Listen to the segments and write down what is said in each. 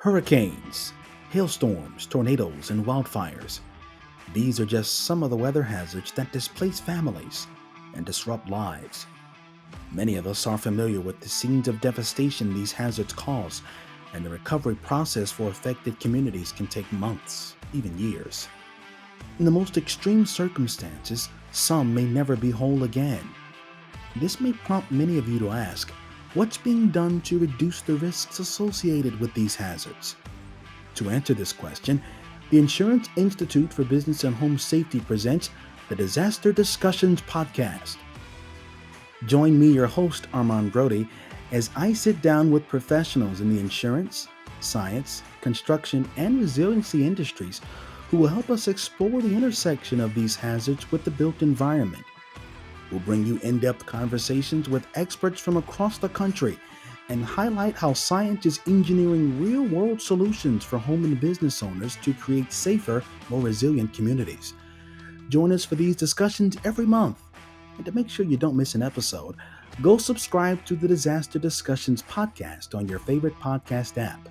Hurricanes, hailstorms, tornadoes, and wildfires. These are just some of the weather hazards that displace families and disrupt lives. Many of us are familiar with the scenes of devastation these hazards cause, and the recovery process for affected communities can take months, even years. In the most extreme circumstances, some may never be whole again. This may prompt many of you to ask, what's being done to reduce the risks associated with these hazards? To answer this question, the Insurance Institute for Business and Home Safety presents the Disaster Discussions Podcast. Join me, your host, Armand Brody, as I sit down with professionals in the insurance, science, construction, and resiliency industries who will help us explore the intersection of these hazards with the built environment. We'll bring you in-depth conversations with experts from across the country and highlight how science is engineering real-world solutions for home and business owners to create safer, more resilient communities. Join us for these discussions every month. And to make sure you don't miss an episode, go subscribe to the Disaster Discussions Podcast on your favorite podcast app.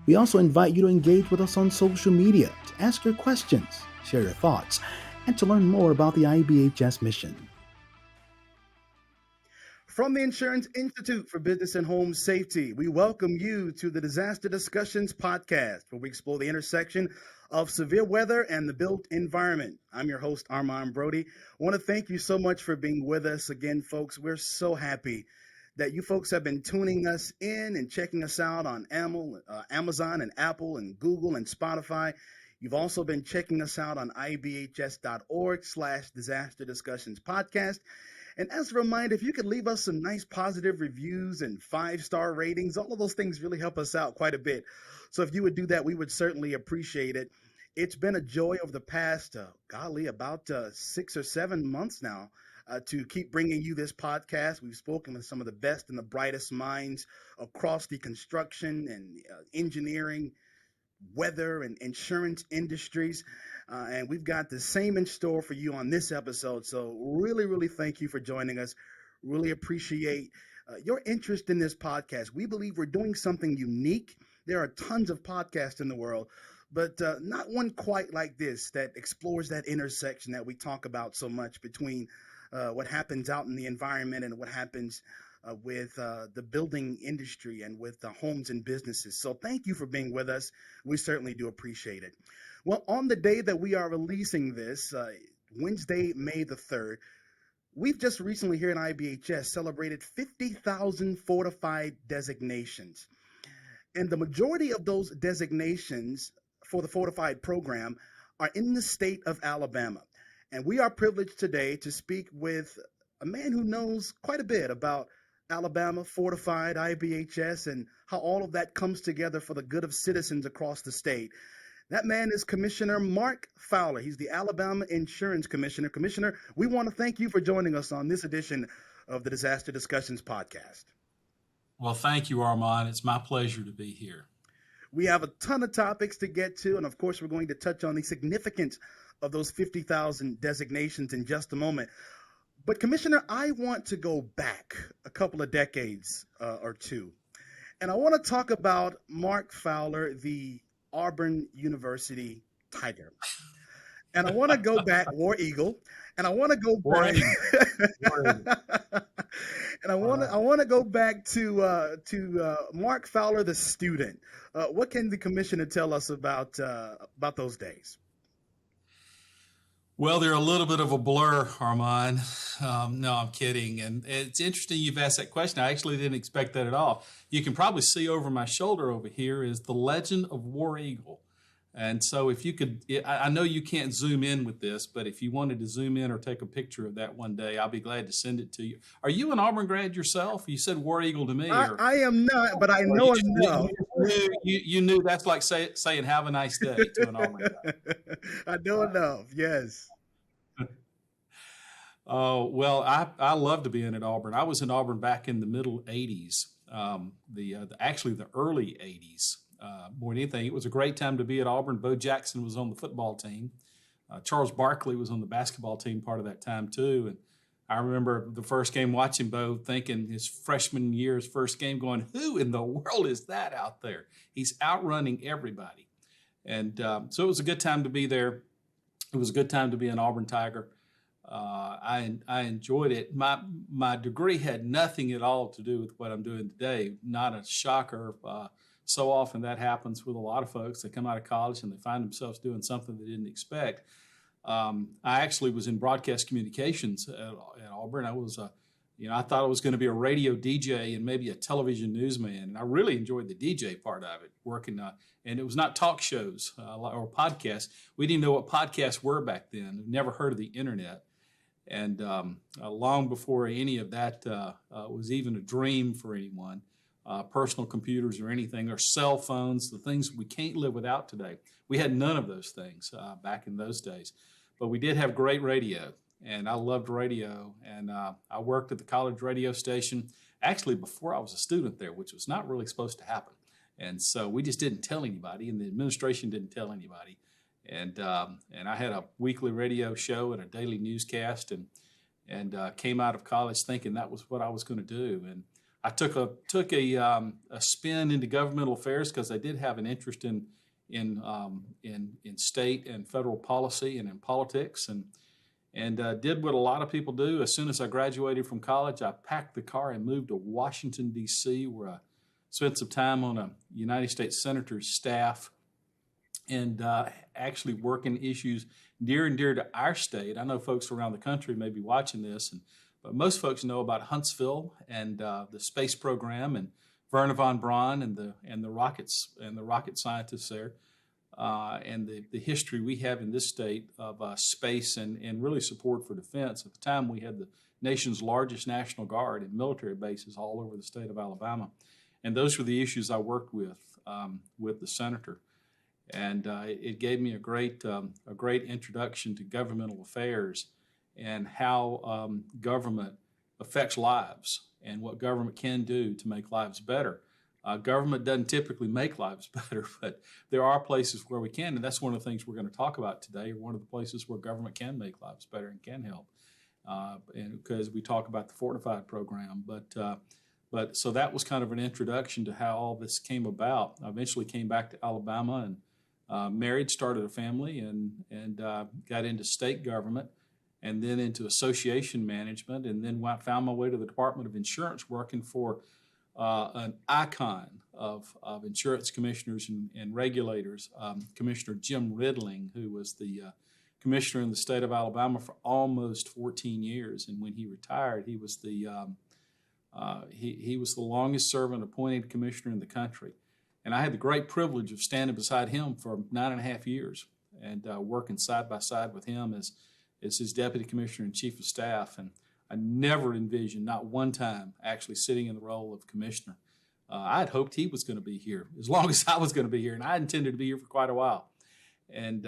We also invite you to engage with us on social media, to ask your questions, share your thoughts, and to learn more about the IBHS mission. From the Insurance Institute for Business and Home Safety, we welcome you to the Disaster Discussions Podcast, where we explore the intersection of severe weather and the built environment. I'm your host, Armand Brody. I want to thank you so much for being with us again, folks. We're so happy that you folks have been tuning us in and checking us out on Amazon and Apple and Google and Spotify. You've also been checking us out on ibhs.org/Disaster Discussions Podcast. And as a reminder, if you could leave us some nice positive reviews and 5-star ratings, all of those things really help us out quite a bit. So if you would do that, we would certainly appreciate it. It's been a joy over the past, about 6 or 7 months now to keep bringing you this podcast. We've spoken with some of the best and the brightest minds across the construction and engineering, weather, and insurance industries. And we've got the same in store for you on this episode. So really thank you for joining us. Really appreciate your interest in this podcast. We believe we're doing something unique. There are tons of podcasts in the world, but not one quite like this that explores that intersection that we talk about so much between what happens out in the environment and what happens with the building industry and with the homes and businesses. So thank you for being with us. We certainly do appreciate it. Well, on the day that we are releasing this, Wednesday, May the 3rd, we've just recently here in IBHS celebrated 50,000 fortified designations. And the majority of those designations for the fortified program are in the state of Alabama. And we are privileged today to speak with a man who knows quite a bit about Alabama, fortified, IBHS, and how all of that comes together for the good of citizens across the state. That man is Commissioner Mark Fowler. He's the Alabama Insurance Commissioner. Commissioner, we want to thank you for joining us on this edition of the Disaster Discussions Podcast. Well, thank you, Armand. It's my pleasure to be here. We have a ton of topics to get to, and of course, we're going to touch on the significance of those 50,000 designations in just a moment. But Commissioner, I want to go back a couple of decades or two, and I want to talk about Mark Fowler, the Auburn University Tiger. And I want to go back, War Eagle, and I want to go back, and I want to go back to Mark Fowler, the student. What can the commissioner tell us about those days? Well, they're a little bit of a blur, Armand. No, I'm kidding. And it's interesting you've asked that question. I actually didn't expect that at all. You can probably see over my shoulder over here is the legend of War Eagle. And so if you could, I know you can't zoom in with this, but if you wanted to zoom in or take a picture of that one day, I'll be glad to send it to you. Are you an Auburn grad yourself? You said War Eagle to me. I am not, but I know enough. You knew that's like saying have a nice day to an Auburn grad. I know enough, yes. Oh, well, I love to be in at Auburn. I was in Auburn back in the middle 80s, actually the early 80s. More than anything, it was a great time to be at Auburn. Bo Jackson was on the football team. Charles Barkley was on the basketball team part of that time too. And I remember the first game watching Bo, thinking his freshman year's first game, going, "Who in the world is that out there? He's outrunning everybody." And so it was a good time to be there. It was a good time to be an Auburn Tiger. I enjoyed it. My degree had nothing at all to do with what I'm doing today. Not a shocker. So often that happens with a lot of folks. They come out of college and they find themselves doing something they didn't expect. I actually was in broadcast communications at Auburn. I was, I thought I was going to be a radio DJ and maybe a television newsman. And I really enjoyed the DJ part of it, working. And it was not talk shows or podcasts. We didn't know what podcasts were back then. Never heard of the internet. And long before any of that was even a dream for anyone, personal computers or anything, or cell phones, the things we can't live without today. We had none of those things back in those days. But we did have great radio, and I loved radio. And I worked at the college radio station actually before I was a student there, which was not really supposed to happen. And so we just didn't tell anybody, and the administration didn't tell anybody. And I had a weekly radio show and a daily newscast, and came out of college thinking that was what I was going to do. And I took a spin into governmental affairs because I did have an interest in state and federal policy and in politics, and did what a lot of people do. As soon as I graduated from college, I packed the car and moved to Washington, D.C., where I spent some time on a United States Senator's staff, and actually working issues near and dear to our state. I know folks around the country may be watching this, but most folks know about Huntsville and the space program, and Wernher von Braun and the rockets and the rocket scientists there, and the history we have in this state of space and really support for defense. At the time, we had the nation's largest National Guard and military bases all over the state of Alabama, and those were the issues I worked with the senator. And it gave me a great introduction to governmental affairs and how government affects lives and what government can do to make lives better. Government doesn't typically make lives better, but there are places where we can, and that's one of the things we're going to talk about today, or one of the places where government can make lives better and can help. And because we talk about the FORTIFIED program, but so that was kind of an introduction to how all this came about. I eventually came back to Alabama and married, started a family, and got into state government, and then into association management, and then found my way to the Department of Insurance, working for an icon of insurance commissioners and regulators, Commissioner Jim Ridling, who was the commissioner in the state of Alabama for almost 14 years. And when he retired, he was the longest serving appointed commissioner in the country. And I had the great privilege of standing beside him for 9.5 years and working side by side with him as his deputy commissioner and chief of staff. And I never envisioned, not one time, actually sitting in the role of commissioner. I had hoped he was going to be here as long as I was going to be here, and I intended to be here for quite a while. And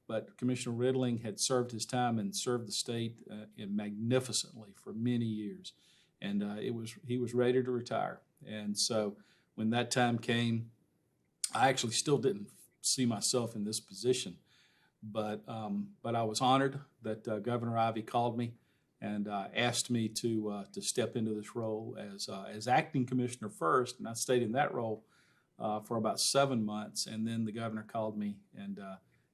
but Commissioner Ridling had served his time and served the state magnificently for many years, and he was ready to retire. And so when that time came, I actually still didn't see myself in this position, but I was honored that Governor Ivey called me and asked me to step into this role as acting commissioner first, and I stayed in that role for about 7 months, and then the governor called me and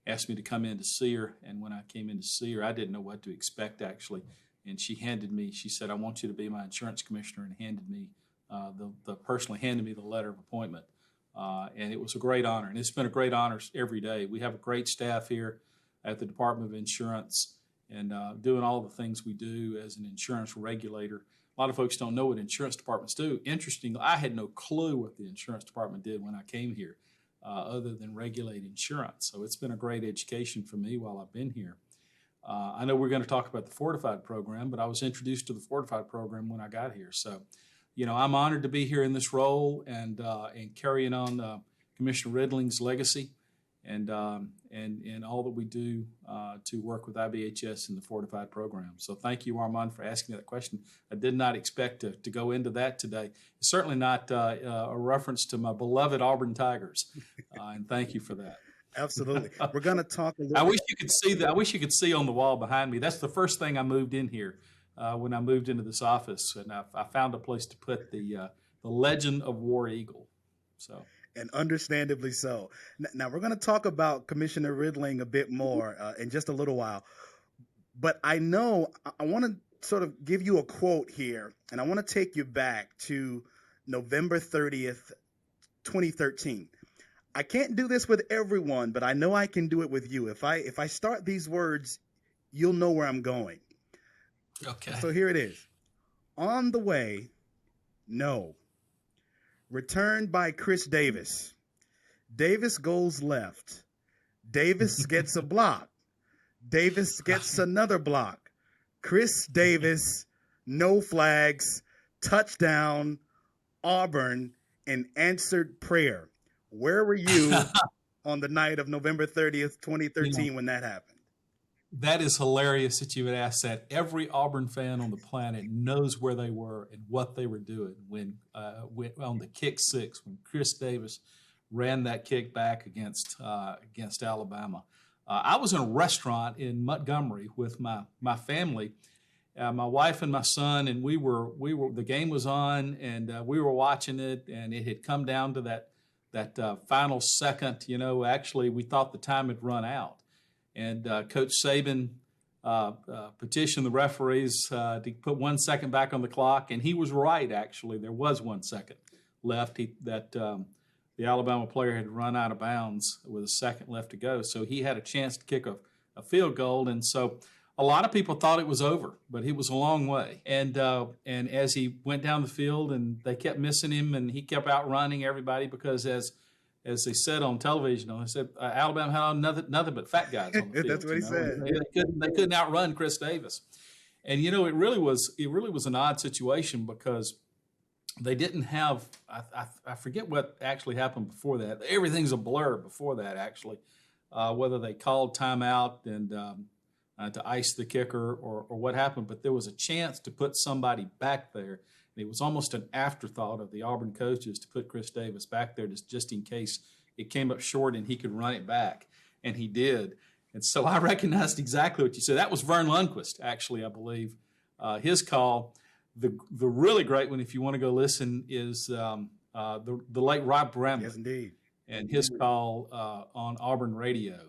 asked me to come in to see her. And when I came in to see her, I didn't know what to expect, actually. And she said, "I want you to be my insurance commissioner," and personally handed me the letter of appointment. And it was a great honor, and it's been a great honor every day. We have a great staff here at the Department of Insurance, and doing all the things we do as an insurance regulator. A lot of folks don't know what insurance departments do. Interestingly, I had no clue what the insurance department did when I came here, other than regulate insurance. So it's been a great education for me while I've been here. I know we're going to talk about the FORTIFIED program, but I was introduced to the FORTIFIED program when I got here. So, I'm honored to be here in this role and carrying on Commissioner Ridling's legacy and all that we do to work with IBHS in the FORTIFIED program. So thank you, Armand, for asking that question. I did not expect to go into that today. It's certainly not a reference to my beloved Auburn Tigers, and thank you for that. Absolutely. We're going to talk a little I wish you could see that. I wish you could see on the wall behind me. That's the first thing I moved in here when I moved into this office, and I found a place to put the legend of War Eagle. So. And understandably so. Now we're going to talk about Commissioner Ridling a bit more in just a little while. But I know I want to sort of give you a quote here, and I want to take you back to November 30th, 2013. I can't do this with everyone, but I know I can do it with you. If I start these words, you'll know where I'm going. Okay. So here it is. On the way, no. Returned by Chris Davis. Davis goes left. Davis gets a block. Davis gets another block. Chris Davis, no flags, touchdown, Auburn, an answered prayer. Where were you on the night of November 30th, 2013 when that happened? That is hilarious that you would ask that. Every Auburn fan on the planet knows where they were and what they were doing when on the kick six, when Chris Davis ran that kick back against Alabama. I was in a restaurant in Montgomery with my family, my wife and my son, and we were the game was on, and we were watching it, and it had come down to that final second. Actually, we thought the time had run out. And Coach Saban petitioned the referees to put 1 second back on the clock, and he was right. Actually, there was 1 second left. The Alabama player had run out of bounds with a second left to go, so he had a chance to kick a field goal. And so a lot of people thought it was over, but he was a long way. And as he went down the field, and they kept missing him, and he kept outrunning everybody because as they said on television, they said Alabama had nothing but fat guys on the field. That's what he said. They couldn't outrun Chris Davis, and it really was an odd situation because they didn't have. I forget what actually happened before that. Everything's a blur before that actually, whether they called timeout and to ice the kicker or what happened, but there was a chance to put somebody back there. It was almost an afterthought of the Auburn coaches to put Chris Davis back there just in case it came up short and he could run it back, and he did. And so I recognized exactly what you said. That was Vern Lundquist, actually, I believe. His call, the really great one, if you want to go listen, is the late Rob Bramlett. Yes, indeed. And his call on Auburn radio.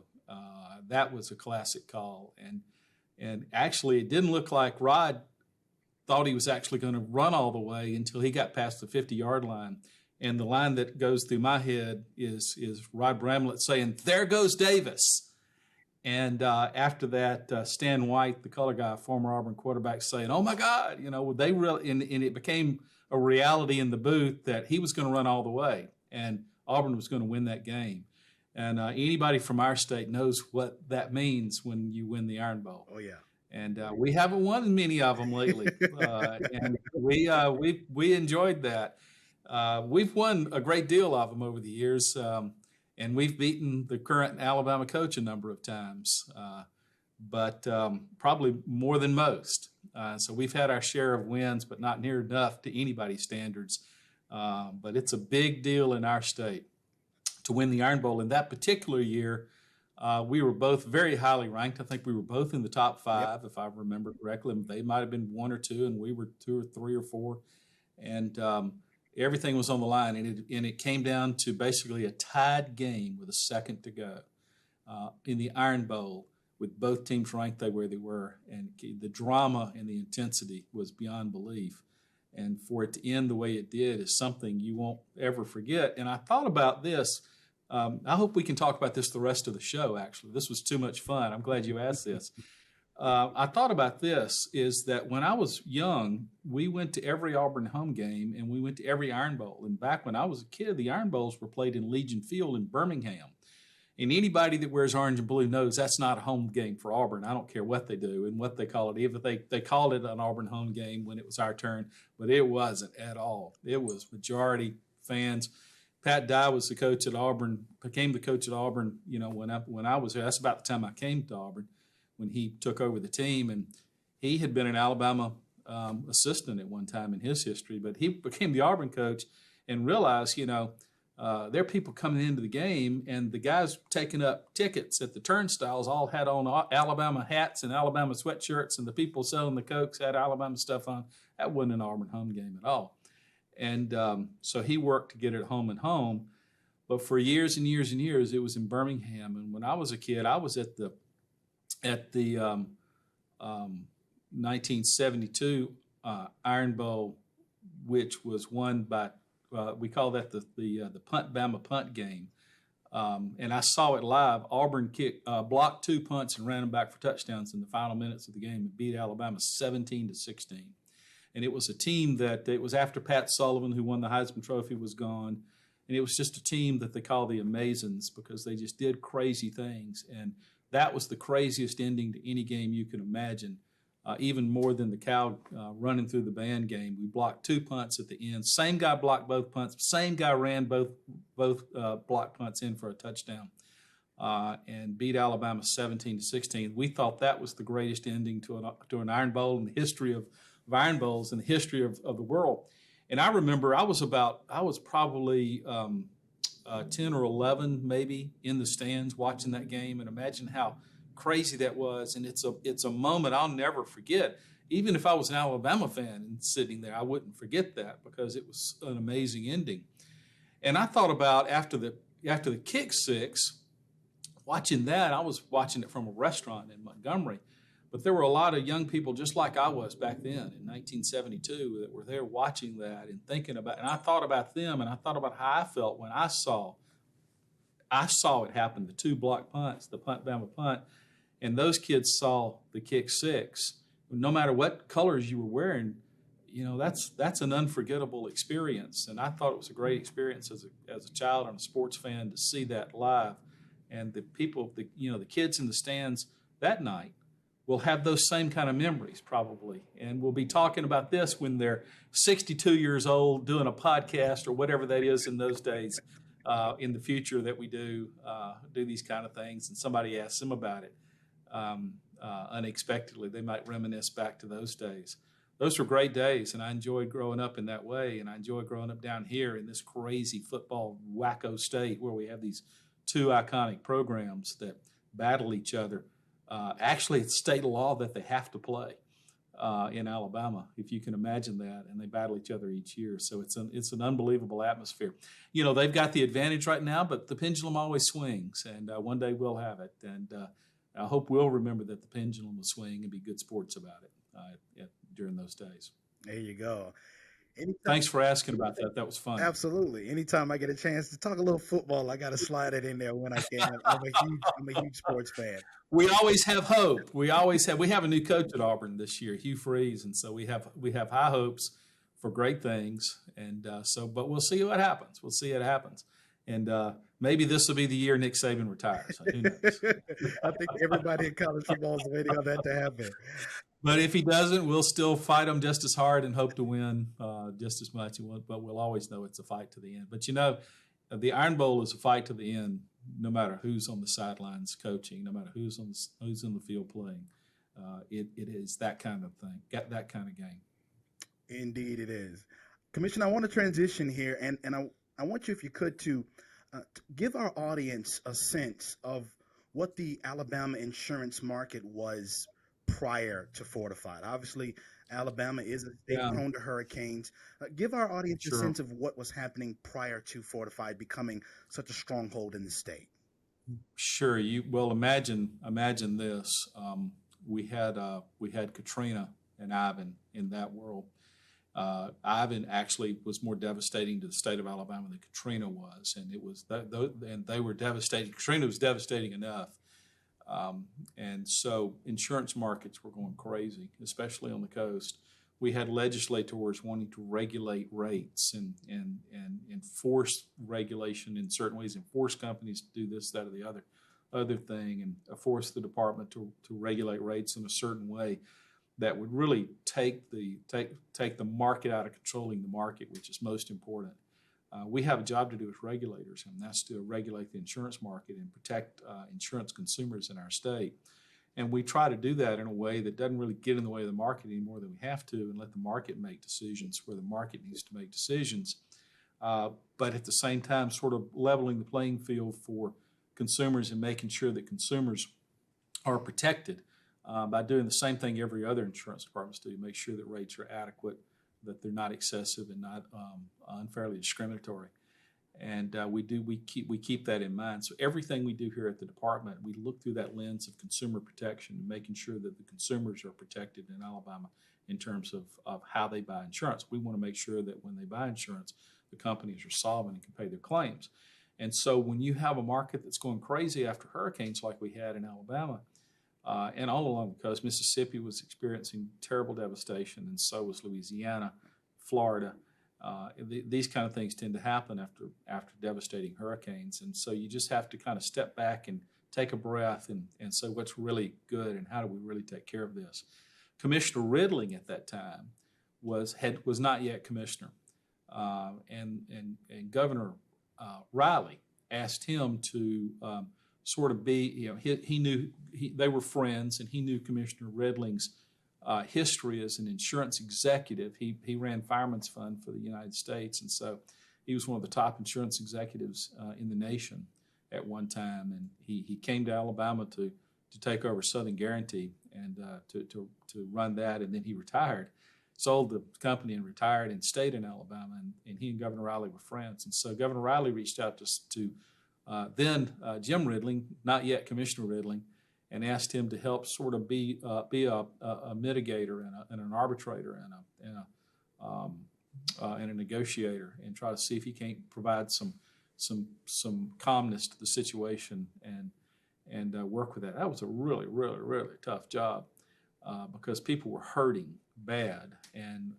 That was a classic call. And actually, it didn't look like Rod thought he was actually going to run all the way until he got past the 50-yard line. And the line that goes through my head is Rod Bramlett saying, "There goes Davis." And after that, Stan White, the color guy, former Auburn quarterback, saying, "Oh my God!" They really, and it became a reality in the booth that he was going to run all the way, and Auburn was going to win that game. And anybody from our state knows what that means when you win the Iron Bowl. Oh yeah. And we haven't won many of them lately, and we enjoyed that. We've won a great deal of them over the years, and we've beaten the current Alabama coach a number of times, but probably more than most. So we've had our share of wins, but not near enough to anybody's standards. But it's a big deal in our state to win the Iron Bowl. In that particular year, we were both very highly ranked. I think we were both in the top five, if I remember correctly. They might have been 1 or 2, and we were 2 or 3 or 4. And everything was on the line, and it came down to basically a tied game with a second to go in the Iron Bowl, with both teams ranked where they were. And the drama and the intensity was beyond belief. And for it to end the way it did is something you won't ever forget. And I thought about this. I hope we can talk about this the rest of the show, actually. This was too much fun. I'm glad you asked this. I thought about this, is that when I was young, we went to every Auburn home game, and we went to every Iron Bowl. And back when I was a kid, the Iron Bowls were played in Legion Field in Birmingham. And anybody that wears orange and blue knows that's not a home game for Auburn. I don't care what they do and what they call it. If they called it an Auburn home game when it was our turn, but it wasn't at all. It was majority fans. Pat Dye was the coach at Auburn, became the coach at Auburn, when I was there. That's about the time I came to Auburn, when he took over the team. And he had been an Alabama assistant at one time in his history, but he became the Auburn coach and realized, there are people coming into the game, and the guys taking up tickets at the turnstiles all had on Alabama hats and Alabama sweatshirts, and the people selling the Cokes had Alabama stuff on. That wasn't an Auburn home game at all. And so he worked to get it home and home. But for years and years and years, it was in Birmingham. And when I was a kid, I was at the 1972 Iron Bowl, which was won by we call that the Punt Bama punt game. And I saw it live. Auburn blocked 2 punts and ran them back for touchdowns in the final minutes of the game and beat Alabama 17-16. And it was a team that it was after Pat Sullivan, who won the Heisman Trophy, was gone. And it was just a team that they call the Amazins because they just did crazy things. And that was the craziest ending to any game you can imagine, even more than the cow running through the band game. We blocked 2 punts at the end. Same guy blocked both punts. Same guy ran both blocked punts in for a touchdown and beat Alabama 17-16. We thought that was the greatest ending to an Iron Bowl in the history of Iron Bowls in the history of the world. And I remember I was probably 10 or 11 maybe in the stands watching that game, and imagine how crazy that was. And it's a moment I'll never forget. Even if I was an Alabama fan and sitting there, I wouldn't forget that because it was an amazing ending. And I thought about after the kick six, watching that, I was watching it from a restaurant in Montgomery. But there were a lot of young people just like I was back then in 1972 that were there watching that and thinking about it. And I thought about them, and I thought about how I felt when I saw it happen, the 2 block punts, the punt, Bama punt, and those kids saw the kick six. No matter what colors you were wearing, that's an unforgettable experience. And I thought it was a great experience as a child and a sports fan to see that live. And the people, the kids in the stands that night will have those same kind of memories probably. And we'll be talking about this when they're 62 years old doing a podcast or whatever that is in those days in the future that we do these kind of things. And somebody asks them about it unexpectedly. They might reminisce back to those days. Those were great days, and I enjoyed growing up in that way. And I enjoyed growing up down here in this crazy football wacko state where we have these 2 iconic programs that battle each other. Actually, it's state law that they have to play in Alabama, if you can imagine that, and they battle each other each year. So it's an unbelievable atmosphere. They've got the advantage right now, but the pendulum always swings, and one day we'll have it. And I hope we'll remember that the pendulum will swing and be good sports about it during those days. There you go. Thanks for asking about that. That was fun. Absolutely. Anytime I get a chance to talk a little football, I got to slide it in there when I can. I'm a huge sports fan. We always have hope. We have a new coach at Auburn this year, Hugh Freeze, and so we have high hopes for great things. And but we'll see what happens. We'll see what happens. And maybe this will be the year Nick Saban retires. Who knows? I think everybody in college football is waiting on that to happen. But if he doesn't, we'll still fight him just as hard and hope to win just as much. But we'll always know it's a fight to the end. But the Iron Bowl is a fight to the end, no matter who's on the sidelines coaching, no matter who's in the field playing. It is that kind of thing, that kind of game. Indeed, it is. Commissioner, I want to transition here, and I want you, if you could, to give our audience a sense of what the Alabama insurance market was prior to Fortified. Obviously, Alabama is a state prone to hurricanes. Give our audience a sense of what was happening prior to Fortified becoming such a stronghold in the state. Sure. Imagine this. We had Katrina and Ivan in that world. Ivan actually was more devastating to the state of Alabama than Katrina was, and and they were devastating. Katrina was devastating enough. And so insurance markets were going crazy, especially on the coast. We had legislators wanting to regulate rates and enforce regulation in certain ways, and force companies to do this, that, or the other thing, and force the department to regulate rates in a certain way that would really take the market out of controlling the market, which is most important. We have a job to do as regulators, and that's to regulate the insurance market and protect insurance consumers in our state. And we try to do that in a way that doesn't really get in the way of the market any more than we have to, and let the market make decisions where the market needs to make decisions. but at the same time sort of leveling the playing field for consumers and making sure that consumers are protected by doing the same thing every other insurance departments do, make sure that rates are adequate, that they're not excessive and not unfairly discriminatory. And we keep that in mind. So everything we do here at the department, we look through that lens of consumer protection and making sure that the consumers are protected in Alabama in terms of how they buy insurance. We want to make sure that when they buy insurance, the companies are solvent and can pay their claims. And so when you have a market that's going crazy after hurricanes like we had in Alabama, and all along the coast, Mississippi was experiencing terrible devastation, and so was Louisiana, Florida. These kind of things tend to happen after devastating hurricanes. And so you just have to kind of step back and take a breath and say what's really good and how do we really take care of this. Commissioner Ridling at that time was not yet commissioner. And Governor Riley asked him to sort of be, he knew they were friends, and he knew Commissioner Ridling's history as an insurance executive. He ran Fireman's Fund for the United States, and so he was one of the top insurance executives in the nation at one time. And he came to Alabama to take over Southern Guarantee and to run that, and then he retired, sold the company and retired and stayed in Alabama. And he and Governor Riley were friends. And so Governor Riley reached out to then Jim Ridling, not yet Commissioner Ridling, and asked him to help sort of be a mitigator and an arbitrator and a negotiator, and try to see if he can't provide some calmness to the situation and work with that. That was a really, really, really tough job because people were hurting bad, and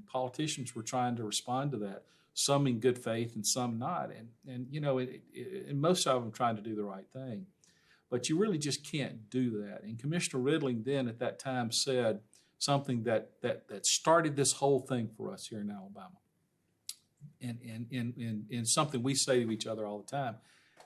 politicians were trying to respond to that, some in good faith and some not, and most of them trying to do the right thing. But you really just can't do that. And Commissioner Ridling then at that time said something that started this whole thing for us here in Alabama. And something we say to each other all the time,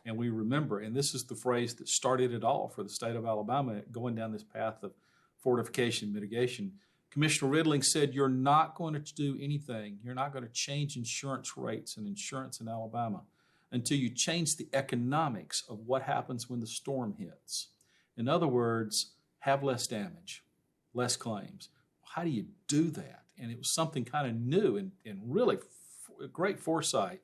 and we remember, and this is the phrase that started it all for the state of Alabama going down this path of fortification mitigation. Commissioner Ridling said, you're not going to do anything, you're not going to change insurance rates and insurance in Alabama until you change the economics of what happens when the storm hits. In other words, have less damage, less claims. How do you do that? And it was something kind of new and really great foresight.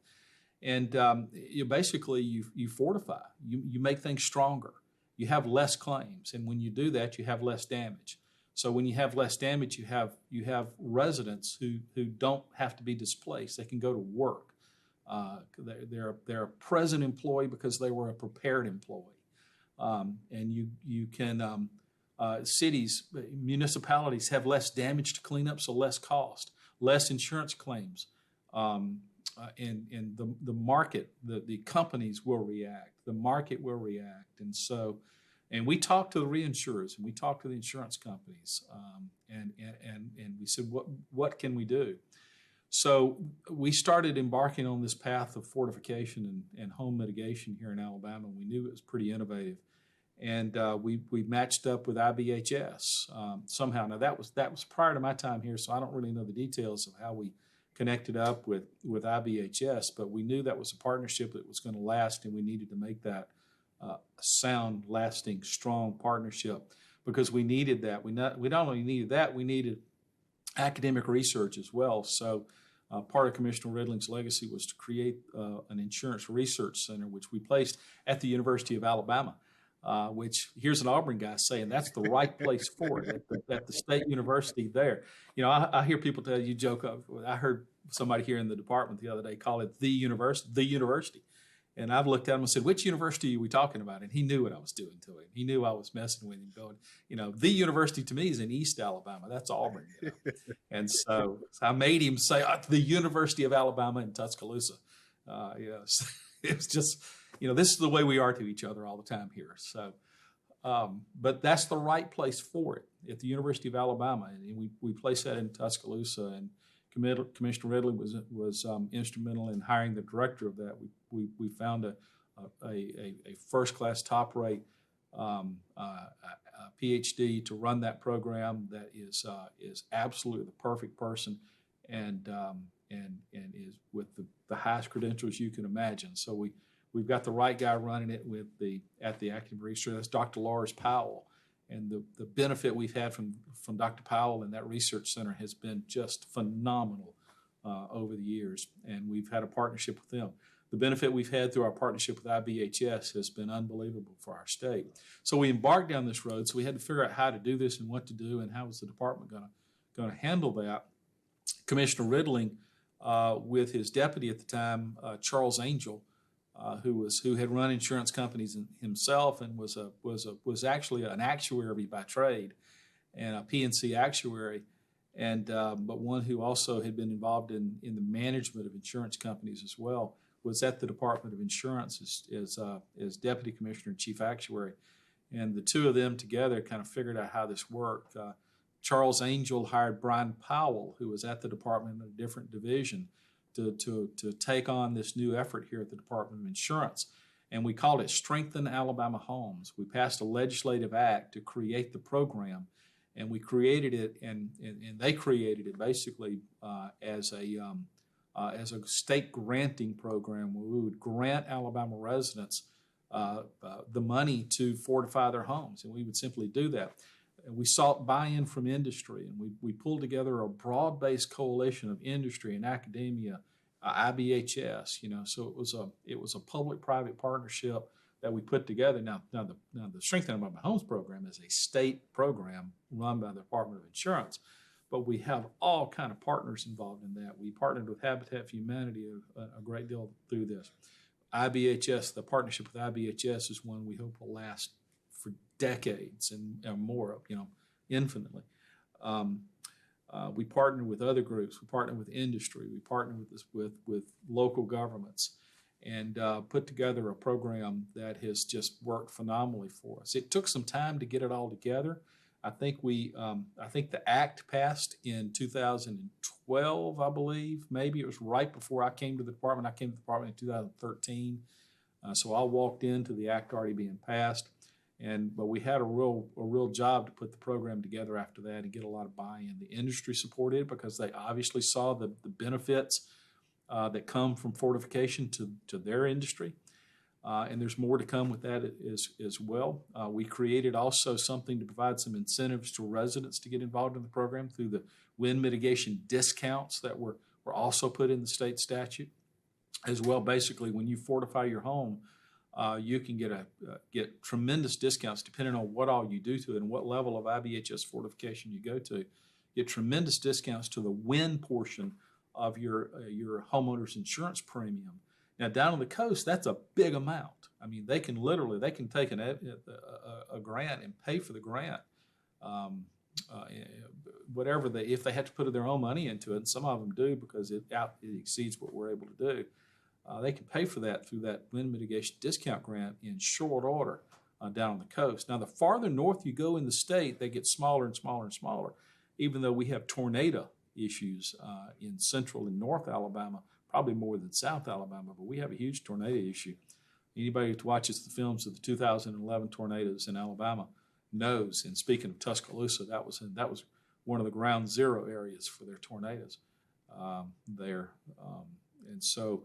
And you fortify, you make things stronger. You have less claims, and when you do that, you have less damage. So when you have less damage, you have residents who don't have to be displaced. They can go to work. They're a present employee because they were a prepared employee. And you can, cities, municipalities have less damage to clean up, so less cost, less insurance claims. And the market, the companies will react, the market will react. And so, and we talked to the reinsurers and we talked to the insurance companies, and we said, what can we do? So we started embarking on this path of fortification and home mitigation here in Alabama. We knew it was pretty innovative, and we matched up with IBHS somehow. Now that was prior to my time here, so I don't really know the details of how we connected up with IBHS, but we knew that was a partnership that was going to last, and we needed to make that a sound, lasting, strong partnership because we needed that. We not only needed that, we needed academic research as well. So part of Commissioner Ridling's legacy was to create an insurance research center, which we placed at the University of Alabama, which here's an Auburn guy saying that's the right place for it, at the state university there. I hear people tell you, joke of, I heard somebody here in the department the other day call it the university. And I've looked at him and said, which university are we talking about? And he knew what I was doing to him. He knew I was messing with him, going, the university to me is in East Alabama. That's Auburn. And so I made him say, the University of Alabama in Tuscaloosa. It was just, this is the way we are to each other all the time here. So, but that's the right place for it at the University of Alabama. And we placed that in Tuscaloosa, and Commissioner Ridley was instrumental in hiring the director of that. We found a first-class, top-rate PhD to run that program that is absolutely the perfect person, and and is with the highest credentials you can imagine. So we've got the right guy running it at the academic research. That's Dr. Lars Powell. And the benefit we've had from Dr. Powell and that research center has been just phenomenal over the years. And we've had a partnership with them. The benefit we've had through our partnership with IBHS has been unbelievable for our state. So we embarked down this road. So we had to figure out how to do this and what to do and how was the department going to handle that. Commissioner Riddling, with his deputy at the time, Charles Angel, who had run insurance companies himself and was actually an actuary by trade and a P&C actuary, and but one who also had been involved in the management of insurance companies as well, was at the Department of Insurance as deputy commissioner and chief actuary, and the two of them together kind of figured out how this worked. Charles Angel hired Brian Powell, who was at the department in a different division, to take on this new effort here at the Department of Insurance. And we called it Strengthen Alabama Homes. We passed a legislative act to create the program, and we created it, and they created it basically as a state granting program where we would grant Alabama residents the money to fortify their homes, and we would simply do that. And we sought buy-in from industry, and we pulled together a broad-based coalition of industry and academia, IBHS. So it was a public-private partnership that we put together. Now the Strengthen Alabama Homes program is a state program run by the Department of Insurance, but we have all kind of partners involved in that. We partnered with Habitat for Humanity a great deal through this. IBHS, the partnership with IBHS is one we hope will last for decades and more, infinitely. We partner with other groups. We partner with industry. We partner with local governments, and put together a program that has just worked phenomenally for us. It took some time to get it all together. I think the act passed in 2012, I believe. Maybe it was right before I came to the department. I came to the department in 2013, so I walked into the act already being passed. But we had a real job to put the program together after that and get a lot of buy-in. The industry supported it because they obviously saw the benefits that come from fortification to their industry. And there's more to come with that as well. We created also something to provide some incentives to residents to get involved in the program through the wind mitigation discounts that were also put in the state statute as well. Basically, when you fortify your home, you can get tremendous discounts depending on what all you do to it and what level of IBHS fortification you go to. Get tremendous discounts to the wind portion of your homeowner's insurance premium. Now, down on the coast, that's a big amount. I mean, they can take a grant and pay for the grant, if they have to put their own money into it, and some of them do because it exceeds what we're able to do. They can pay for that through that wind mitigation discount grant in short order down on the coast. Now, the farther north you go in the state, they get smaller and smaller and smaller, even though we have tornado issues in central and north Alabama, probably more than South Alabama, but we have a huge tornado issue. Anybody who watches the films of the 2011 tornadoes in Alabama knows, and speaking of Tuscaloosa, that was one of the ground zero areas for their tornadoes there. And so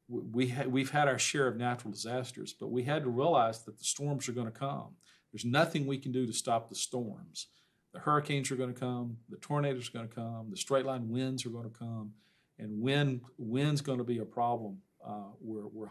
we've had our share of natural disasters, but we had to realize that the storms are going to come. There's nothing we can do to stop the storms. The hurricanes are going to come, the tornadoes are going to come, the straight line winds are going to come, and wind's going to be a problem. We're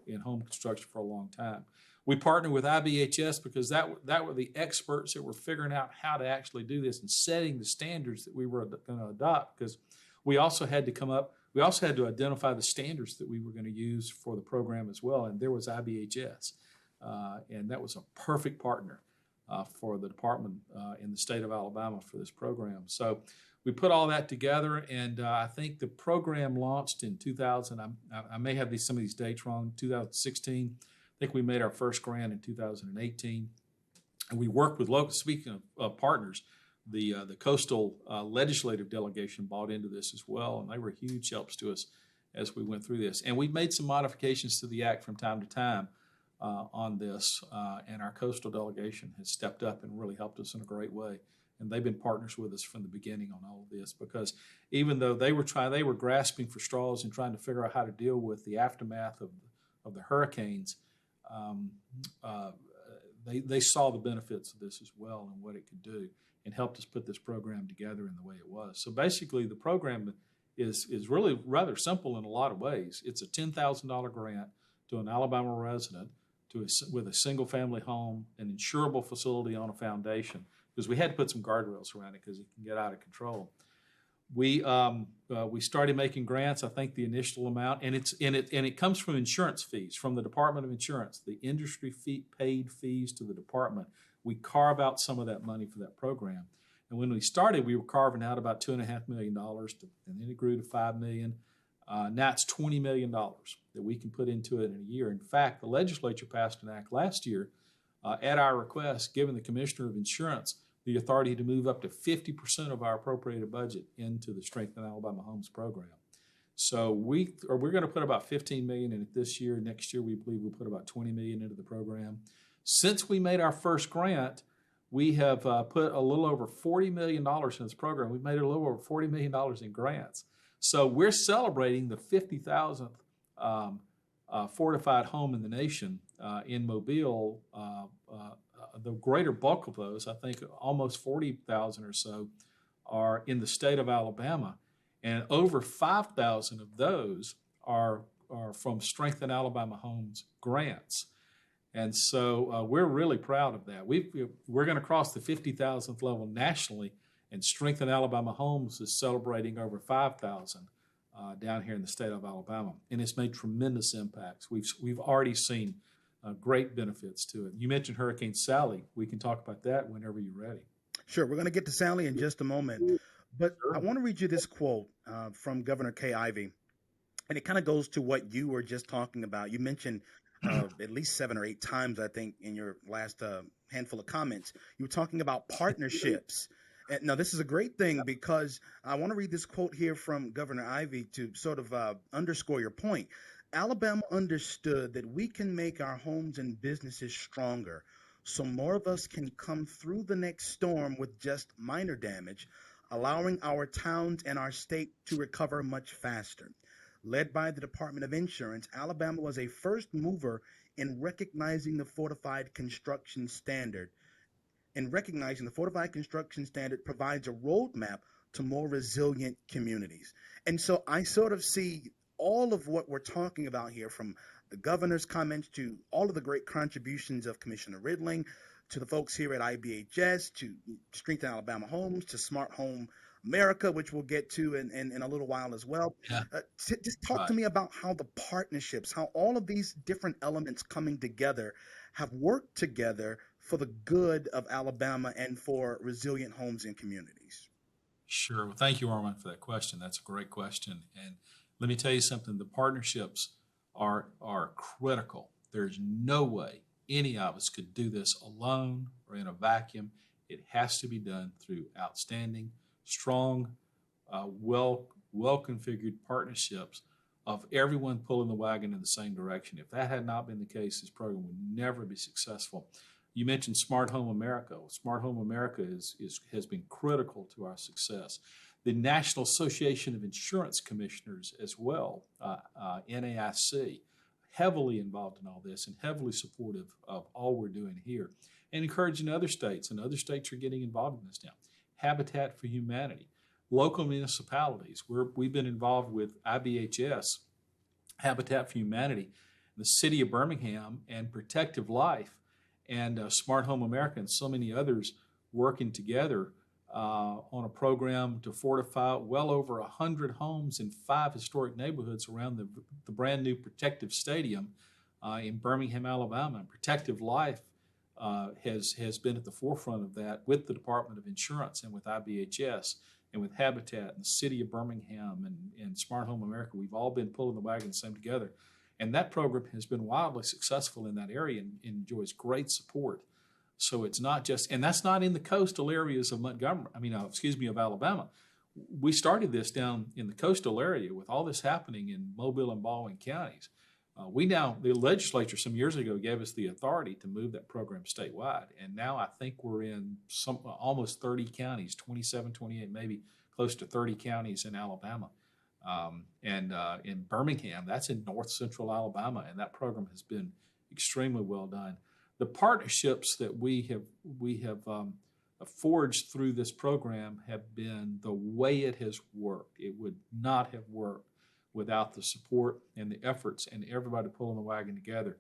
in home construction for a long time. We partnered with IBHS because that were the experts that were figuring out how to actually do this and setting the standards that we were going to adopt, because we also had to identify the standards that we were going to use for the program as well, and there was IBHS, and that was a perfect partner for the department in the state of Alabama for this program. So we put all that together, and I think the program launched in 2000. I may have some of these dates wrong. 2016. I think we made our first grant in 2018, and we worked with local. Speaking of partners, the coastal legislative delegation bought into this as well, and they were huge helps to us as we went through this. And we've made some modifications to the act from time to time on this, and our coastal delegation has stepped up and really helped us in a great way and they've been partners with us from the beginning on all of this, because even though they were grasping for straws and trying to figure out how to deal with the aftermath of the hurricanes, they saw the benefits of this as well and what it could do, and helped us put this program together in the way it was. So basically, the program is really rather simple in a lot of ways. It's a $10,000 grant to an Alabama resident with a single-family home, an insurable facility on a foundation, because we had to put some guardrails around it because it can get out of control. We started making grants. I think the initial amount, and it comes from insurance fees from the Department of Insurance, the industry paid fees to the department. We carve out some of that money for that program. And when we started, we were carving out about $2.5 million, and then it grew to $5 million. Now it's $20 million that we can put into it in a year. In fact, the legislature passed an act last year at our request, giving the Commissioner of Insurance the authority to move up to 50% of our appropriated budget into the Strengthen Alabama Homes program. So we're going to put about $15 million in it this year. Next year, we believe we'll put about $20 million into the program. Since we made our first grant, we have put a little over $40 million in this program. We've made a little over $40 million in grants. So we're celebrating the 50,000th fortified home in the nation in Mobile. The greater bulk of those, I think almost 40,000 or so, are in the state of Alabama. And over 5,000 of those are from Strengthen Alabama Homes grants. And so we're really proud of that. We're going to cross the 50,000th level nationally, and Strengthen Alabama Homes is celebrating over 5,000 down here in the state of Alabama. And it's made tremendous impacts. We've already seen great benefits to it. You mentioned Hurricane Sally. We can talk about that whenever you're ready. Sure. We're going to get to Sally in just a moment. But Sure. I want to read you this quote from Governor Kay Ivey. And it kind of goes to what you were just talking about. You mentioned at least 7 or 8 times, I think, in your last handful of comments, you were talking about partnerships. And now, this is a great thing, because I want to read this quote here from Governor Ivey to sort of underscore your point. Alabama understood that we can make our homes and businesses stronger, so more of us can come through the next storm with just minor damage, allowing our towns and our state to recover much faster. Led by the Department of Insurance, Alabama was a first mover in recognizing the fortified construction standard. The fortified construction standard provides a roadmap to more resilient communities. And so I sort of see all of what we're talking about here, from the governor's comments to all of the great contributions of Commissioner Ridling, to the folks here at IBHS, to Strengthen Alabama Homes, to Smart Home America, which we'll get to in a little while as well. Yeah. Just talk to me about how the partnerships, how all of these different elements coming together have worked together for the good of Alabama and for resilient homes and communities. Sure. Well, thank you, Armand, for that question. That's a great question. And let me tell you something. The partnerships are critical. There's no way any of us could do this alone or in a vacuum. It has to be done through outstanding, strong, well-configured partnerships of everyone pulling the wagon in the same direction. If that had not been the case, this program would never be successful. You mentioned Smart Home America. Smart Home America has been critical to our success. The National Association of Insurance Commissioners as well, NAIC, heavily involved in all this and heavily supportive of all we're doing here, and encouraging other states, and other states are getting involved in this now. Habitat for Humanity, local municipalities. We've been involved with IBHS, Habitat for Humanity, the City of Birmingham, and Protective Life, and Smart Home America, and so many others working together on a program to fortify well over 100 homes in 5 historic neighborhoods around the brand new Protective Stadium in Birmingham, Alabama. And Protective Life has been at the forefront of that with the Department of Insurance and with IBHS and with Habitat and the City of Birmingham and Smart Home America. We've all been pulling the wagon same together. And that program has been wildly successful in that area and enjoys great support. So it's not just, and that's not in the coastal areas of of Alabama. We started this down in the coastal area with all this happening in Mobile and Baldwin counties. The legislature some years ago gave us the authority to move that program statewide. And now I think we're in almost 30 counties, 27, 28, maybe close to 30 counties in Alabama. And in Birmingham, that's in north central Alabama, and that program has been extremely well done. The partnerships that we have forged through this program have been the way it has worked. It would not have worked without the support and the efforts and everybody pulling the wagon together.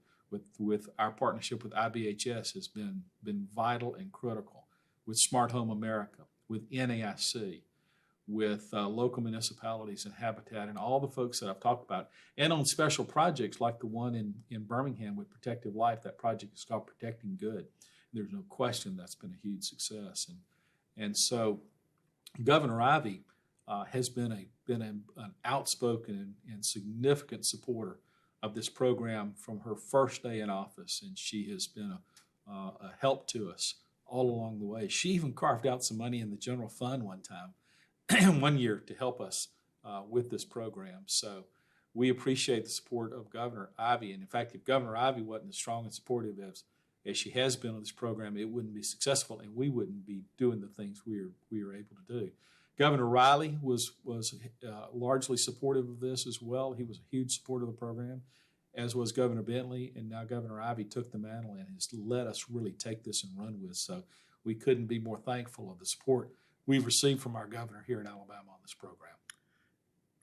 With our partnership with IBHS has been vital and critical. With Smart Home America, with NAIC, with local municipalities and Habitat and all the folks that I've talked about, and on special projects like the one in Birmingham with Protective Life. That project is called Protecting Good. There's no question that's been a huge success. And so Governor Ivey has been an outspoken and significant supporter of this program from her first day in office, and she has been a help to us all along the way. She even carved out some money in the general fund one time, one year, to help us with this program. So we appreciate the support of Governor Ivey. And in fact, if Governor Ivey wasn't as strong and supportive as she has been on this program, it wouldn't be successful, and we wouldn't be doing the things we are able to do. Governor Riley was largely supportive of this as well. He was a huge supporter of the program, as was Governor Bentley, and now Governor Ivey took the mantle and has let us really take this and run with. So we couldn't be more thankful of the support we've received from our governor here in Alabama on this program.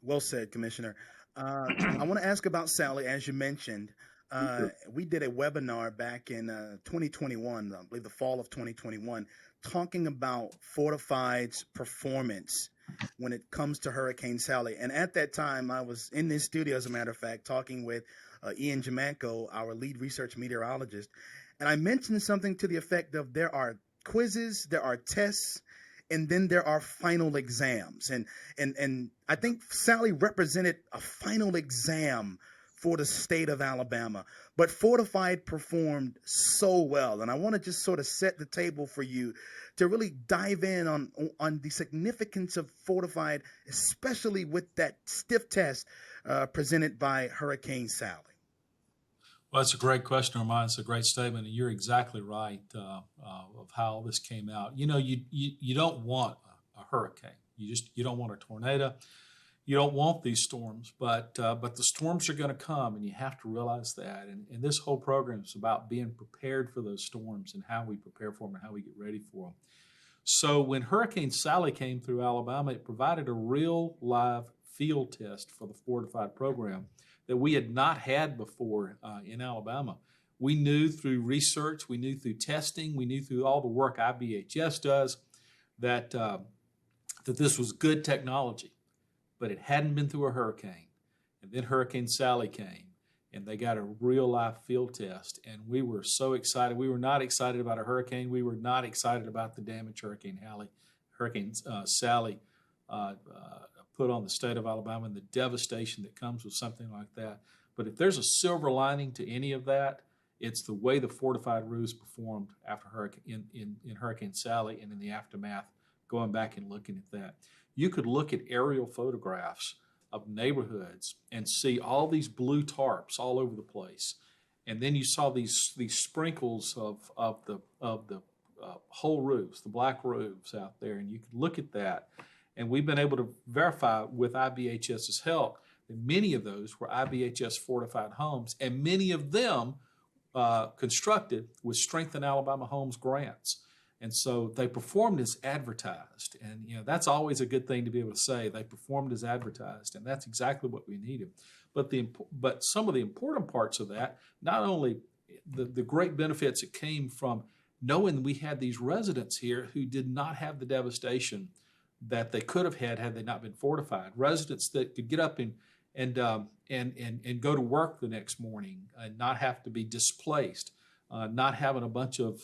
Well said, Commissioner. I want to ask about Sally, as you mentioned. We did a webinar back in 2021, I believe the fall of 2021, talking about Fortified's performance when it comes to Hurricane Sally. And at that time, I was in this studio, as a matter of fact, talking with Ian Jamanko, our lead research meteorologist. And I mentioned something to the effect of there are quizzes, there are tests, and then there are final exams. And I think Sally represented a final exam for the state of Alabama. But Fortified performed so well. And I want to just sort of set the table for you to really dive in on the significance of Fortified, especially with that stiff test presented by Hurricane Sally. Well, that's a great question, Armand. It's a great statement, and you're exactly right of how this came out. You know, you don't want a hurricane. You don't want a tornado. You don't want these storms, but the storms are going to come, and you have to realize that. And this whole program is about being prepared for those storms and how we prepare for them and how we get ready for them. So when Hurricane Sally came through Alabama, it provided a real live field test for the Fortified program that we had not had before in Alabama. We knew through research, we knew through testing, we knew through all the work IBHS does that this was good technology. But it hadn't been through a hurricane. And then Hurricane Sally came, and they got a real life field test. And we were so excited. We were not excited about a hurricane. We were not excited about the damage Hurricane Sally put on the state of Alabama and the devastation that comes with something like that. But if there's a silver lining to any of that, it's the way the Fortified roofs performed after in Hurricane Sally and in the aftermath, going back and looking at that. You could look at aerial photographs of neighborhoods and see all these blue tarps all over the place, and then you saw these sprinkles of the whole roofs, the black roofs out there, and you could look at that. And we've been able to verify with IBHS's help that many of those were IBHS fortified homes, and many of them constructed with Strengthen Alabama Homes grants. And so they performed as advertised. And, you know, that's always a good thing to be able to say. They performed as advertised, and that's exactly what we needed. But some of the important parts of that, not only the great benefits that came from knowing we had these residents here who did not have the devastation that they could have had they not been fortified. Residents that could get up and go to work the next morning and not have to be displaced, not having a bunch of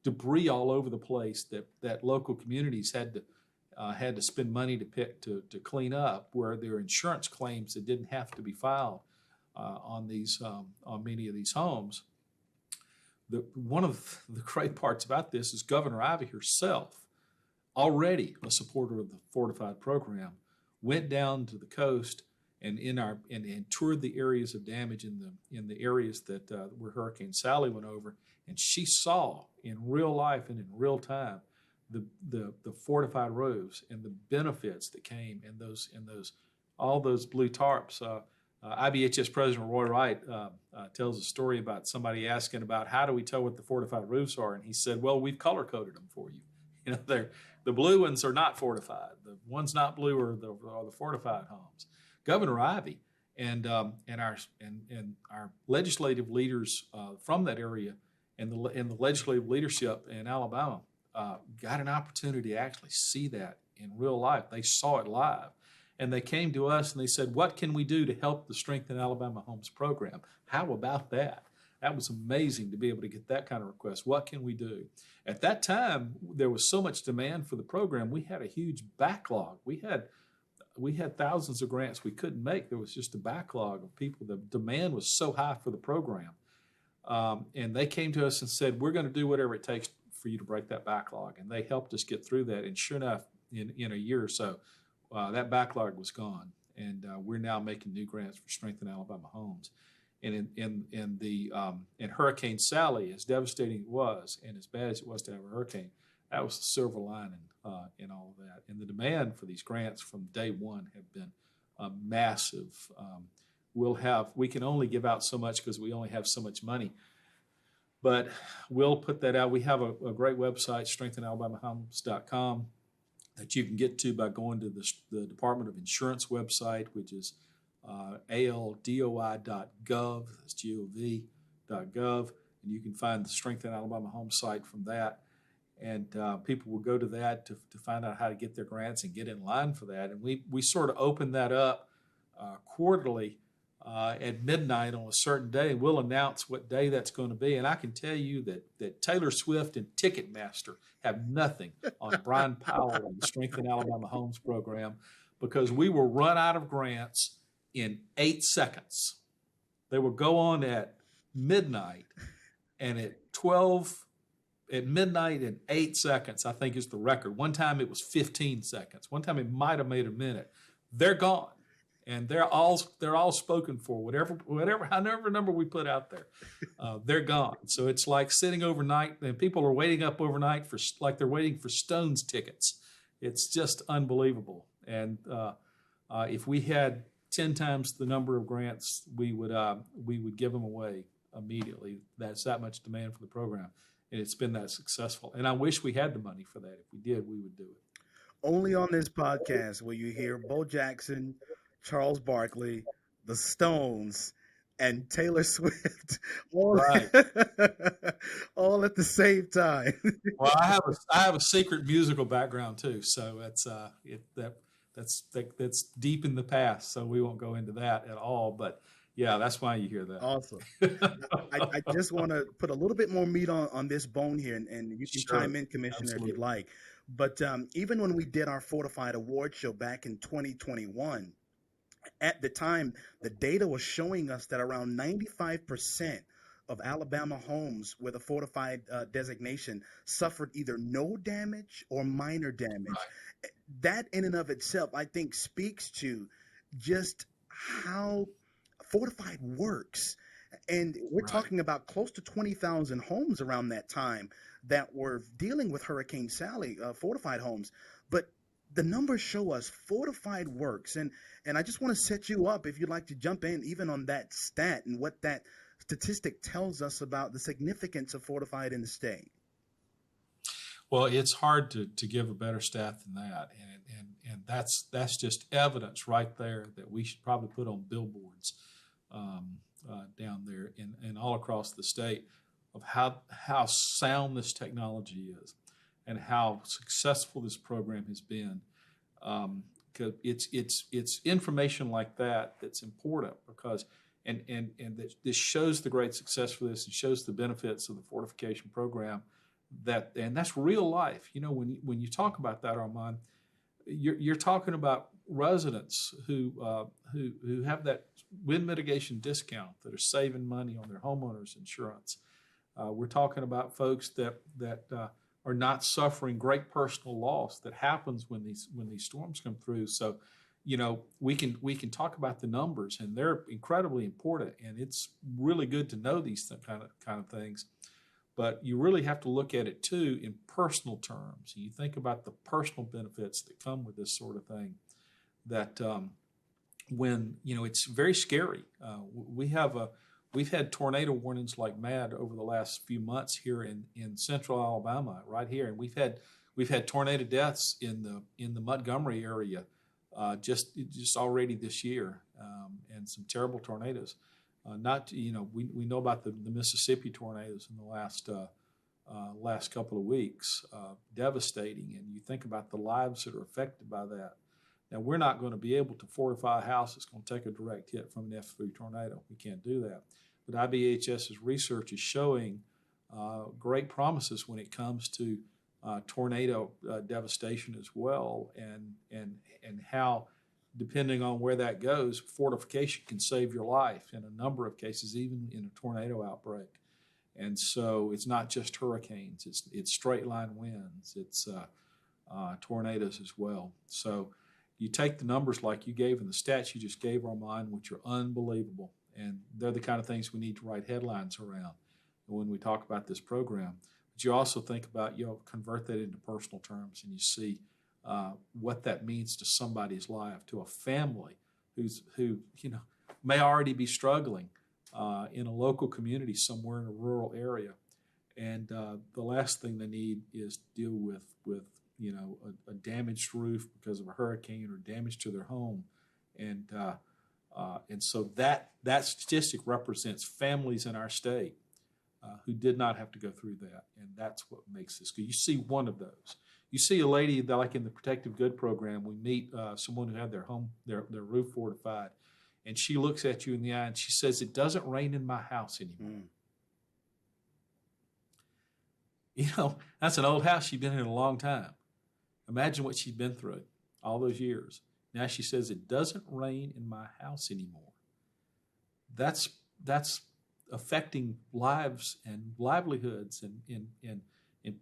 debris all over the place that local communities had to spend money to clean up, where there are insurance claims that didn't have to be filed on many of these homes. One of the great parts about this is Governor Ivey herself, already a supporter of the Fortified program, went down to the coast and toured the areas of damage in the areas that where Hurricane Sally went over, and she saw in real life and in real time the fortified roofs and the benefits that came in those all those blue tarps. IBHS President Roy Wright tells a story about somebody asking about how do we tell what the fortified roofs are, and he said, "Well, we've color coded them for you. You know, the blue ones are not fortified. The ones not blue are the fortified homes." Governor Ivey and our legislative leaders from that area and the legislative leadership in Alabama got an opportunity to actually see that in real life. They saw it live. And they came to us and they said, "What can we do to help the Strengthen Alabama Homes program? How about that?" That was amazing to be able to get that kind of request. What can we do? At that time, there was so much demand for the program. We had a huge backlog. We had thousands of grants we couldn't make. There was just a backlog of people. The demand was so high for the program. And they came to us and said, "We're going to do whatever it takes for you to break that backlog." And they helped us get through that. And sure enough, in a year or so, that backlog was gone, and we're now making new grants for Strengthen Alabama Homes. And in Hurricane Sally, as devastating it was, and as bad as it was to have a hurricane, that was the silver lining in all of that. And the demand for these grants from day one have been massive. We can only give out so much because we only have so much money, but we'll put that out. We have a great website, strengthenalabamahomes.com. that you can get to by going to the Department of Insurance website, which is ALDOI.gov, that's GOV.gov, and you can find the Strengthen Alabama Home site from that. And people will go to that to find out how to get their grants and get in line for that. And we sort of open that up quarterly at midnight on a certain day. We'll announce what day that's going to be. And I can tell you that Taylor Swift and Ticketmaster have nothing on Brian Powell and the Strengthen Alabama Homes program, because we will run out of grants in 8 seconds. They will go on at midnight, and at midnight in 8 seconds, I think is the record. One time it was 15 seconds. One time it might have made a minute. They're gone. And they're all spoken for, however number we put out there, they're gone. So it's like sitting overnight, and people are waiting up overnight like they're waiting for Stones tickets. It's just unbelievable. And if we had 10 times the number of grants, we would give them away immediately. That's that much demand for the program, and it's been that successful. And I wish we had the money for that. If we did, we would do it. Only on this podcast will you hear Bo Jackson, Charles Barkley, the Stones, and Taylor Swift all, right. all at the same time. Well, I have a secret musical background too, so that's deep in the past. So we won't go into that at all. But yeah, that's why you hear that. Awesome. I just want to put a little bit more meat on this bone here, and you can chime in, Commissioner, Absolutely. If you'd like. But even when we did our Fortified Award show back in 2021. At the time, the data was showing us that around 95% of Alabama homes with a fortified designation suffered either no damage or minor damage. Right. That in and of itself, I think, speaks to just how fortified works. And we're right. talking about close to 20,000 homes around that time that were dealing with Hurricane Sally, fortified homes. But the numbers show us fortified works, and I just want to set you up if you'd like to jump in even on that stat and what that statistic tells us about the significance of fortified in the state. Well, it's hard to give a better stat than that, and that's just evidence right there that we should probably put on billboards down there and all across the state of how sound this technology is. And how successful this program has been, because it's information like that that's important, because and this shows the great success for this and shows the benefits of the fortification program, and that's real life. You know, when you talk about that, Armand, you're talking about residents who have that wind mitigation discount that are saving money on their homeowners insurance. We're talking about folks that are not suffering great personal loss that happens when these storms come through. So, we can talk about the numbers, and they're incredibly important, and it's really good to know these kind of things. But you really have to look at it too in personal terms. You think about the personal benefits that come with this sort of thing. That when it's very scary. We've had tornado warnings like mad over the last few months here in central Alabama, right here, and we've had tornado deaths in the Montgomery area just already this year, and some terrible tornadoes. We know about the Mississippi tornadoes in the last couple of weeks, devastating, and you think about the lives that are affected by that. Now, we're not going to be able to fortify a house that's going to take a direct hit from an F3 tornado. We can't do that. But IBHS's research is showing great promises when it comes to tornado devastation as well, and how, depending on where that goes, fortification can save your life in a number of cases, even in a tornado outbreak. And so it's not just hurricanes, it's straight line winds, it's tornadoes as well. So you take the numbers like you gave and the stats you just gave, Armand, which are unbelievable, and they're the kind of things we need to write headlines around when we talk about this program. But you also think about, convert that into personal terms, and you see what that means to somebody's life, to a family who may already be struggling in a local community somewhere in a rural area, and the last thing they need is deal with a damaged roof because of a hurricane or damage to their home, and so that statistic represents families in our state who did not have to go through that, and that's what makes this good. You see one of those. You see a lady that, like in the Protective Good program, we meet someone who had their roof fortified, and she looks at you in the eye and she says, "It doesn't rain in my house anymore." That's an old house. She'd been in a long time. Imagine what she'd been through all those years. Now she says, "It doesn't rain in my house anymore." That's affecting lives and livelihoods and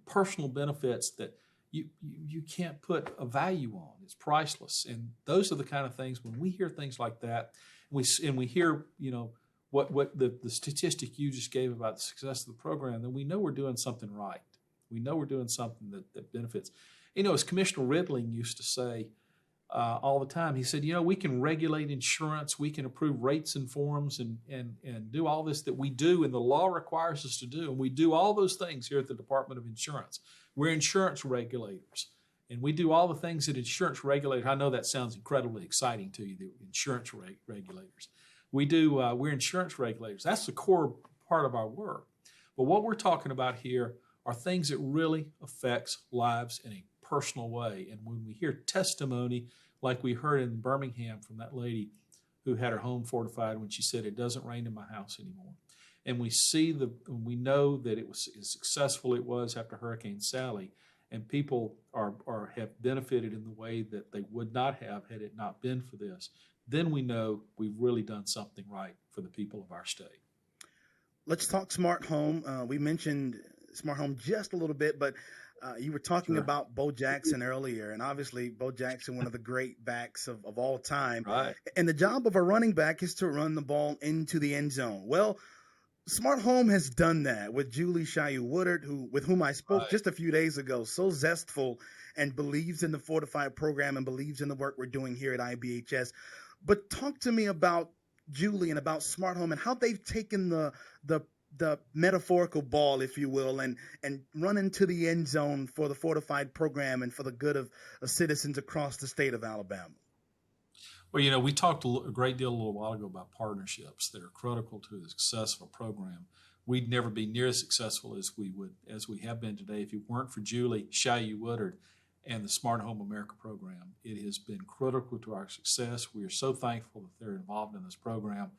personal benefits that you can't put a value on. It's priceless. And those are the kind of things, when we hear things like that, and we hear what the statistic you just gave about the success of the program, then we know we're doing something right. We know we're doing something that benefits. As Commissioner Ridling used to say all the time, he said, we can regulate insurance, we can approve rates and forms and do all this that we do and the law requires us to do. And we do all those things here at the Department of Insurance. We're insurance regulators. And we do all the things that insurance regulators, I know that sounds incredibly exciting to you, the insurance regulators. We're insurance regulators. That's the core part of our work. But what we're talking about here are things that really affects lives in a personal way. And when we hear testimony like we heard in Birmingham from that lady who had her home fortified when she said, "It doesn't rain in my house anymore," and we know that it was as successful it was after Hurricane Sally, and people have benefited in the way that they would not have had it not been for this, then we know we've really done something right for the people of our state. Let's talk smart home. We mentioned smart home just a little bit, but you were talking about Bo Jackson earlier, and obviously Bo Jackson, one of the great backs of all time. Right. And the job of a running back is to run the ball into the end zone. Well, Smart Home has done that with Julie Shayu-Woodard, with whom I spoke just a few days ago, so zestful and believes in the Fortified program and believes in the work we're doing here at IBHS. But talk to me about Julie and about Smart Home and how they've taken the metaphorical ball, if you will, and run into the end zone for the Fortified program and for the good of citizens across the state of Alabama. Well, we talked a great deal a little while ago about partnerships that are critical to the success of a program. We'd never be near as successful as we have been today if it weren't for Julie Shayu-Woodard and the Smart Home America program. It has been critical to our success. We are so thankful that they're involved in this program.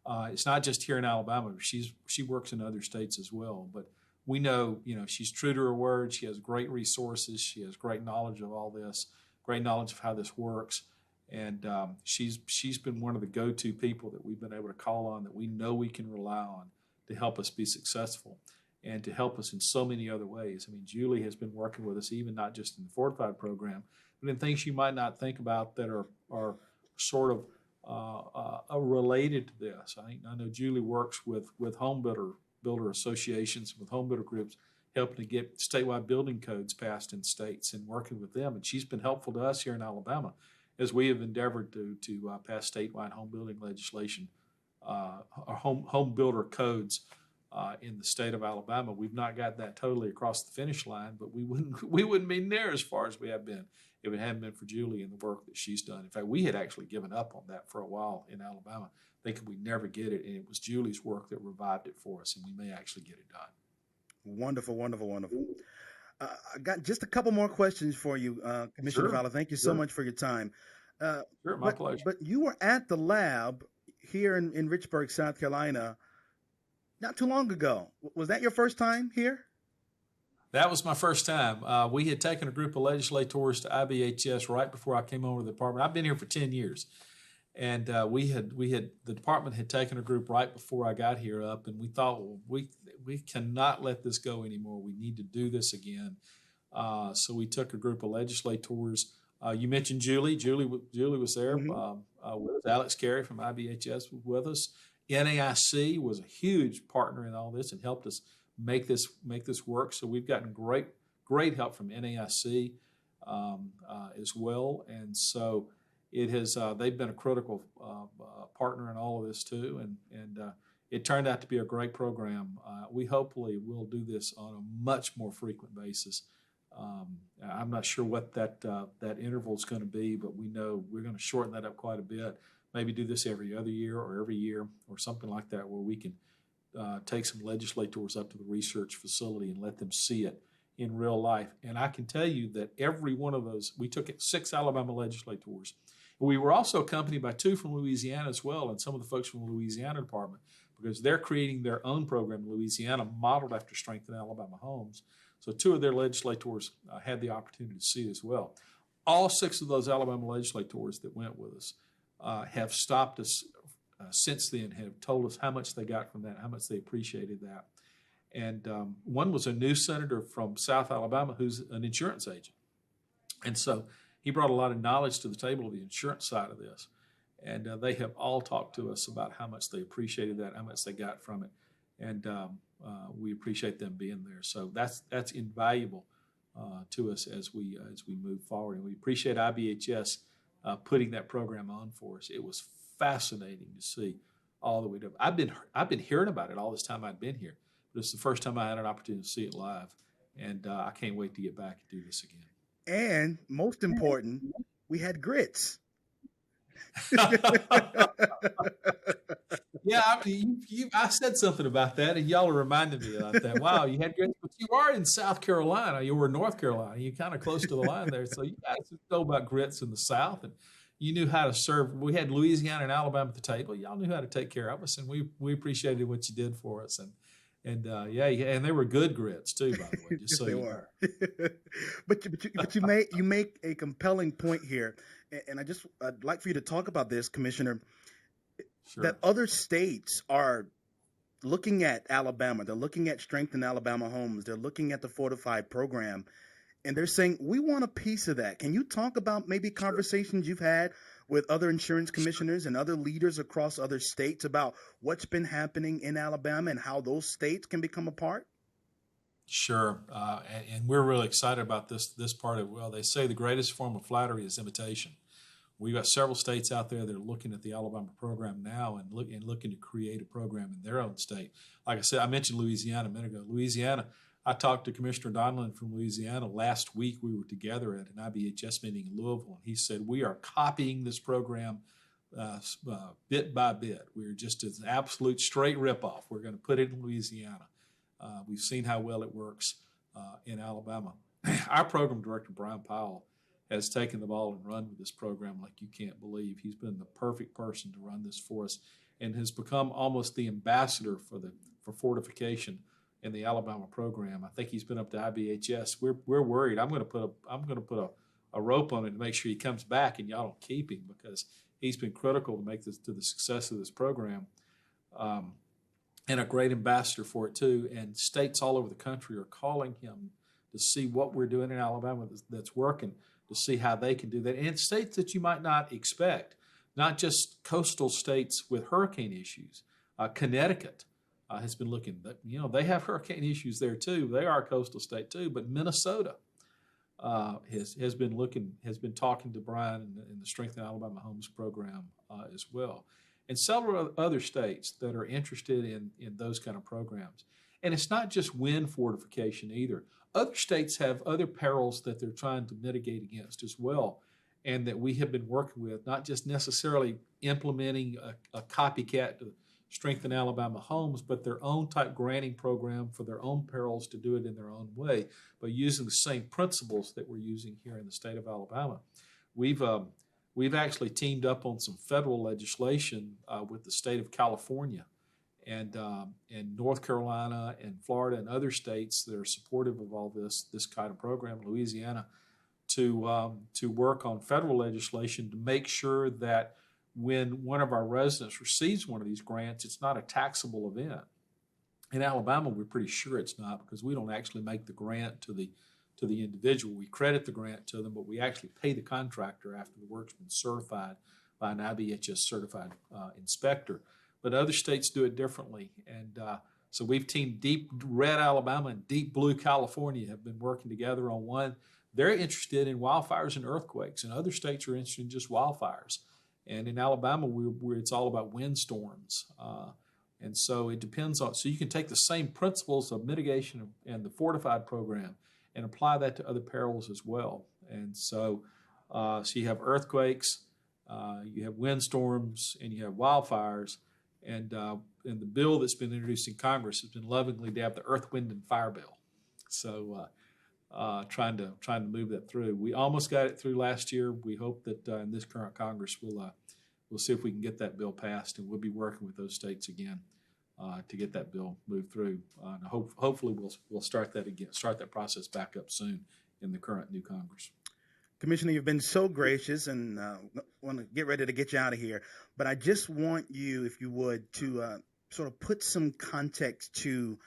It's not just here in Alabama. She works in other states as well. But we know, she's true to her word. She has great resources. She has great knowledge of all this, great knowledge of how this works. And she's been one of the go-to people that we've been able to call on, that we know we can rely on to help us be successful and to help us in so many other ways. I mean, Julie has been working with us even not just in the Fortified program, but in things you might not think about that are sort of related to this. I know Julie works with home builder associations, with home builder groups, helping to get statewide building codes passed in states and working with them. And she's been helpful to us here in Alabama as we have endeavored to pass statewide home building legislation, or home builder codes in the state of Alabama. We've not got that totally across the finish line, but we wouldn't be near as far as we have been if it hadn't been for Julie and the work that she's done. In fact, we had actually given up on that for a while in Alabama, thinking we'd never get it, and it was Julie's work that revived it for us, and we may actually get it done. Wonderful, wonderful, wonderful. I got just a couple more questions for you, Commissioner Fowler. Thank you so much for your time. Sure, my pleasure. But you were at the lab here in Richburg, South Carolina, not too long ago. Was that your first time here? That was my first time. We had taken a group of legislators to IBHS right before I came over to the department. I've been here for 10 years. And the department had taken a group right before I got here up, and we thought, well, we cannot let this go anymore. We need to do this again. So we took a group of legislators. You mentioned Julie. Julie was there with us. Alex Carey from IBHS was with us. NAIC was a huge partner in all this and helped us make this work. So we've gotten great help from NAIC as well, and so it has. They've been a critical partner in all of this too, and it turned out to be a great program. We hopefully will do this on a much more frequent basis. I'm not sure what that interval is going to be, but we know we're going to shorten that up quite a bit. Maybe do this every other year or every year or something like that, where we can take some legislators up to the research facility and let them see it in real life. And I can tell you that every one of those, we took 6 Alabama legislators. We were also accompanied by 2 from Louisiana as well, and some of the folks from the Louisiana department, because they're creating their own program in Louisiana modeled after Strengthen Alabama Homes. So 2 of their legislators had the opportunity to see it as well. All 6 of those Alabama legislators that went with us have stopped us since then, have told us how much they got from that, how much they appreciated that. And one was a new senator from South Alabama who's an insurance agent. And so he brought a lot of knowledge to the table of the insurance side of this. And they have all talked to us about how much they appreciated that, how much they got from it. And we appreciate them being there. So that's invaluable to us as we move forward. And we appreciate IBHS putting that program on for us. It was fascinating to see all that we do. I've been hearing about it all this time I'd been here, but it's the first time I had an opportunity to see it live, and I can't wait to get back and do this again. And most important, we had grits. Yeah, I said something about that, and y'all are reminding me about that. Wow, you had grits, but you are in South Carolina. You were in North Carolina. You're kind of close to the line there, so you guys know about grits in the South, and you knew how to serve. We had Louisiana and Alabama at the table. Y'all knew how to take care of us, and we appreciated what you did for us. And they were good grits too, by the way. Just so they you were. know. but you make a compelling point here, and I'd like for you to talk about this, Commissioner. Sure. That other states are looking at Alabama. They're looking at Strengthen Alabama Homes. They're looking at the FORTIFIED program, and they're saying, we want a piece of that. Can you talk about maybe conversations you've had with other insurance commissioners and other leaders across other states about what's been happening in Alabama and how those states can become a part? Sure. And we're really excited about this part of, well, they say the greatest form of flattery is imitation. We've got several states out there that are looking at the Alabama program now and looking to create a program in their own state. Like I said, I mentioned Louisiana a minute ago. Louisiana, I talked to Commissioner Donlin from Louisiana last week. We were together at an IBHS meeting in Louisville, and he said, we are copying this program bit by bit. We're just an absolute straight ripoff. We're going to put it in Louisiana. We've seen how well it works in Alabama. Our program director, Brian Powell, has taken the ball and run with this program like you can't believe. He's been the perfect person to run this for us and has become almost the ambassador for fortification in the Alabama program. I think he's been up to IBHS. We're worried. I'm going to put a rope on it to make sure he comes back and y'all don't keep him, because he's been critical to make this to the success of this program, and a great ambassador for it too. And states all over the country are calling him to see what we're doing in Alabama that's working, to see how they can do that. And states that you might not expect not just coastal states with hurricane issues. Connecticut has been looking, they have hurricane issues there too. They are a coastal state too, but Minnesota has been talking to Brian in the Strengthen Alabama Homes program as well, and several other states that are interested in those kind of programs. And it's not just wind fortification either. Other states have other perils that they're trying to mitigate against as well, and that we have been working with, not just necessarily implementing a copycat to Strengthen Alabama Homes, but their own type granting program for their own perils to do it in their own way, but using the same principles that we're using here in the state of Alabama. We've actually teamed up on some federal legislation with the state of California and North Carolina and Florida and other states that are supportive of all this kind of program, Louisiana, to work on federal legislation to make sure that when one of our residents receives one of these grants, it's not a taxable event. In Alabama, we're pretty sure it's not, because we don't actually make the grant to the individual. We credit the grant to them, but we actually pay the contractor after the work's been certified by an IBHS certified inspector. But other states do it differently. And so we've teamed Deep Red Alabama and Deep Blue California have been working together on one. They're interested in wildfires and earthquakes, and other states are interested in just wildfires. And in Alabama, it's all about windstorms. And so it depends on, so you can take the same principles of mitigation and the FORTIFIED program and apply that to other perils as well. And so, you have earthquakes, you have windstorms, and you have wildfires. And the bill that's been introduced in Congress has been lovingly dubbed the Earth, Wind, and Fire Bill. So trying to move that through. We almost got it through last year. We hope that in this current Congress we'll see if we can get that bill passed, and we'll be working with those states again to get that bill moved through. Hopefully we'll start that process back up soon in the current new Congress. Commissioner, you've been so gracious, and want to get ready to get you out of here. But I just want you, if you would, to sort of put some context to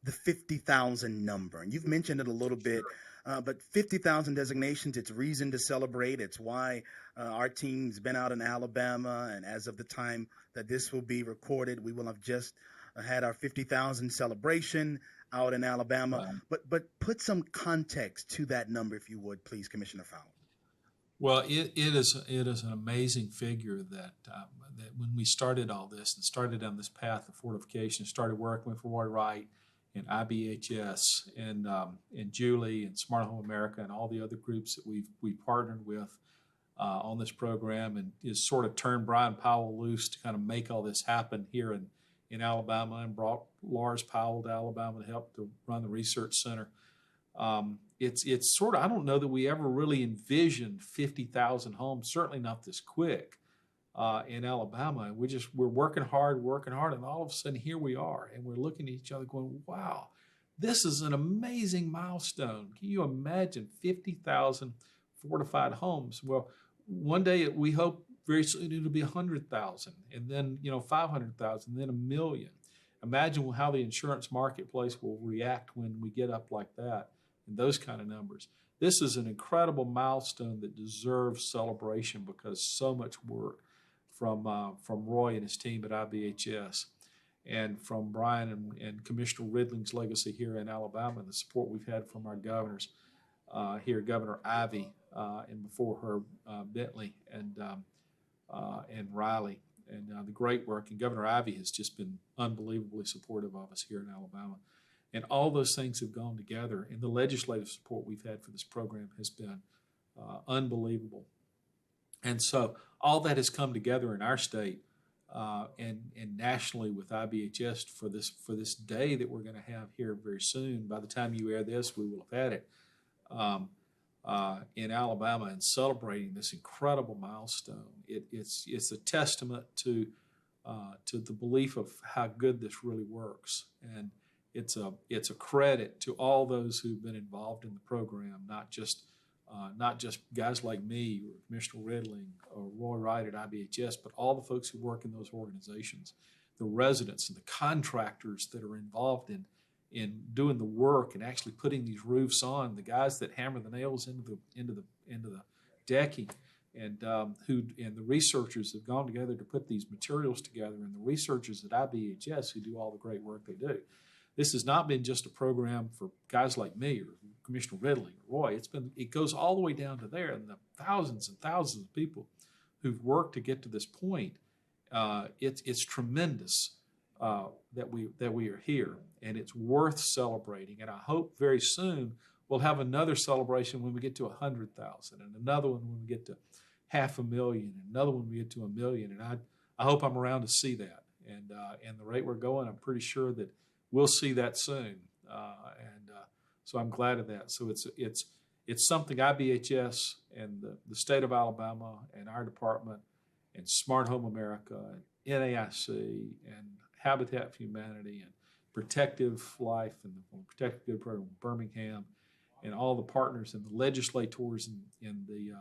the 50,000 number. And you've mentioned it a little bit, but 50,000 designations, it's reason to celebrate. It's why our team's been out in Alabama, and as of the time that this will be recorded, we will have just had our 50,000 celebration out in Alabama. Wow. But put some context to that number, if you would, please, Commissioner Fowler. Well, it is an amazing figure that when we started all this and started on this path of fortification, started working with Roy Wright and IBHS and Julie and Smart Home America and all the other groups that we've partnered with on this program, and is sort of turned Brian Powell loose to kind of make all this happen here in Alabama, and brought Lars Powell to Alabama to help to run the research center. It's sort of, I don't know that we ever really envisioned 50,000 homes, certainly not this quick in Alabama. We're working hard, and all of a sudden here we are, and we're looking at each other going, wow, this is an amazing milestone. Can you imagine 50,000 fortified homes? Well, one day we hope very soon it'll be 100,000, and then 500,000, then 1 million. Imagine how the insurance marketplace will react when we get up like that, and those kind of numbers. This is an incredible milestone that deserves celebration, because so much work from Roy and his team at IBHS, and from Brian and Commissioner Ridling's legacy here in Alabama, and the support we've had from our governors here, Governor Ivey, and before her Bentley and Riley, and the great work. And Governor Ivey has just been unbelievably supportive of us here in Alabama. And all those things have gone together, and the legislative support we've had for this program has been unbelievable. And so all that has come together in our state and nationally with IBHS for this day that we're going to have here very soon. By the time you air this, we will have had it in Alabama, and celebrating this incredible milestone. It's a testament to the belief of how good this really works, and it's a credit to all those who've been involved in the program, not just guys like me or Commissioner Ridling or Roy Wright at IBHS, but all the folks who work in those organizations, the residents and the contractors that are involved in doing the work and actually putting these roofs on, the guys that hammer the nails into the decking, and the researchers have gone together to put these materials together, and the researchers at IBHS who do all the great work they do. This has not been just a program for guys like me or Commissioner Ridley or Roy. It goes all the way down to there, and the thousands and thousands of people who've worked to get to this point. It's tremendous that we are here, and it's worth celebrating. And I hope very soon we'll have another celebration when we get to 100,000, and another one when we get to 500,000, and another one when we get to 1 million. And I hope I'm around to see that. And the rate we're going, I'm pretty sure that we'll see that soon. So I'm glad of that. So it's something IBHS and the state of Alabama and our department and Smart Home America and NAIC and Habitat for Humanity and Protective Life and the Protective Good Program, Birmingham, and all the partners and the legislators in the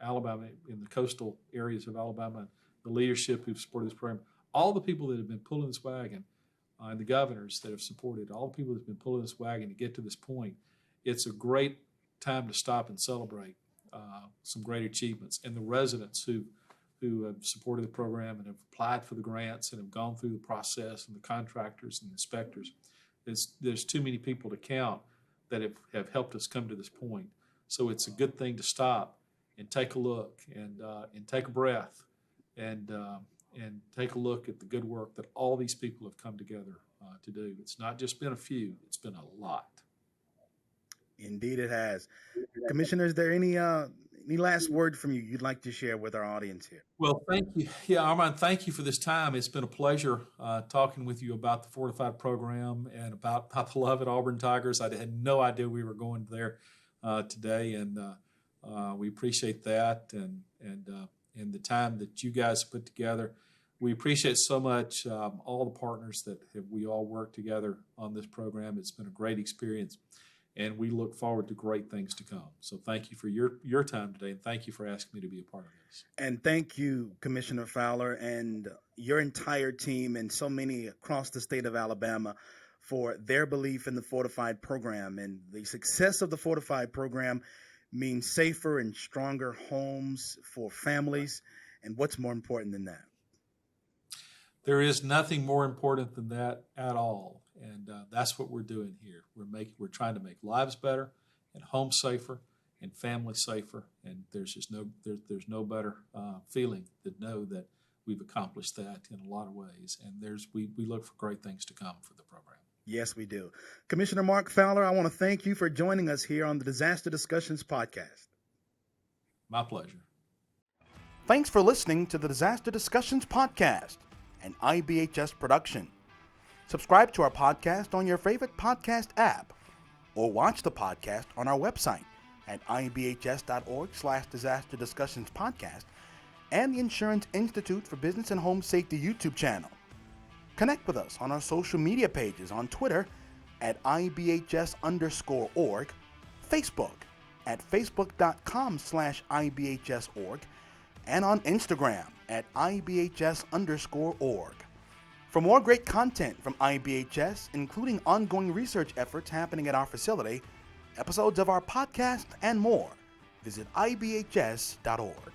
Alabama, in the coastal areas of Alabama, and the leadership who've supported this program, all the people that have been pulling this wagon, and the governors that have supported, all the people that have been pulling this wagon to get to this point. It's a great time to stop and celebrate some great achievements, and the residents who have supported the program and have applied for the grants and have gone through the process, and the contractors and inspectors. There's too many people to count that have helped us come to this point. So it's a good thing to stop and take a look and take a breath and take a look at the good work that all these people have come together to do. It's not just been a few, it's been a lot. Indeed it has. Commissioner, is there any last word from you you'd like to share with our audience here? Well, thank you. Yeah, Armand, thank you for this time. It's been a pleasure talking with you about the Fortified program and about my beloved Auburn Tigers. I had no idea we were going there today, and we appreciate that and the time that you guys put together. We appreciate so much all the partners that we all worked together on this program. It's been a great experience, and we look forward to great things to come. So thank you for your time today, and thank you for asking me to be a part of this. And thank you, Commissioner Fowler, and your entire team and so many across the state of Alabama for their belief in the Fortified program. And the success of the Fortified program means safer and stronger homes for families. And what's more important than that? There is nothing more important than that at all, and that's what we're doing here. We're trying to make lives better, and homes safer, and families safer. And there's just there's no better feeling to know that we've accomplished that in a lot of ways. And we look for great things to come for the program. Yes, we do. Commissioner Mark Fowler, I want to thank you for joining us here on the Disaster Discussions podcast. My pleasure. Thanks for listening to the Disaster Discussions podcast, an IBHS production. Subscribe to our podcast on your favorite podcast app, or watch the podcast on our website at ibhs.org/disaster discussions podcast and the Insurance Institute for Business and Home Safety YouTube channel. Connect with us on our social media pages on Twitter at IBHS_org, Facebook at facebook.com/IBHS.org, and on Instagram at IBHS_org. For more great content from IBHS, including ongoing research efforts happening at our facility, episodes of our podcast, and more, visit IBHS.org.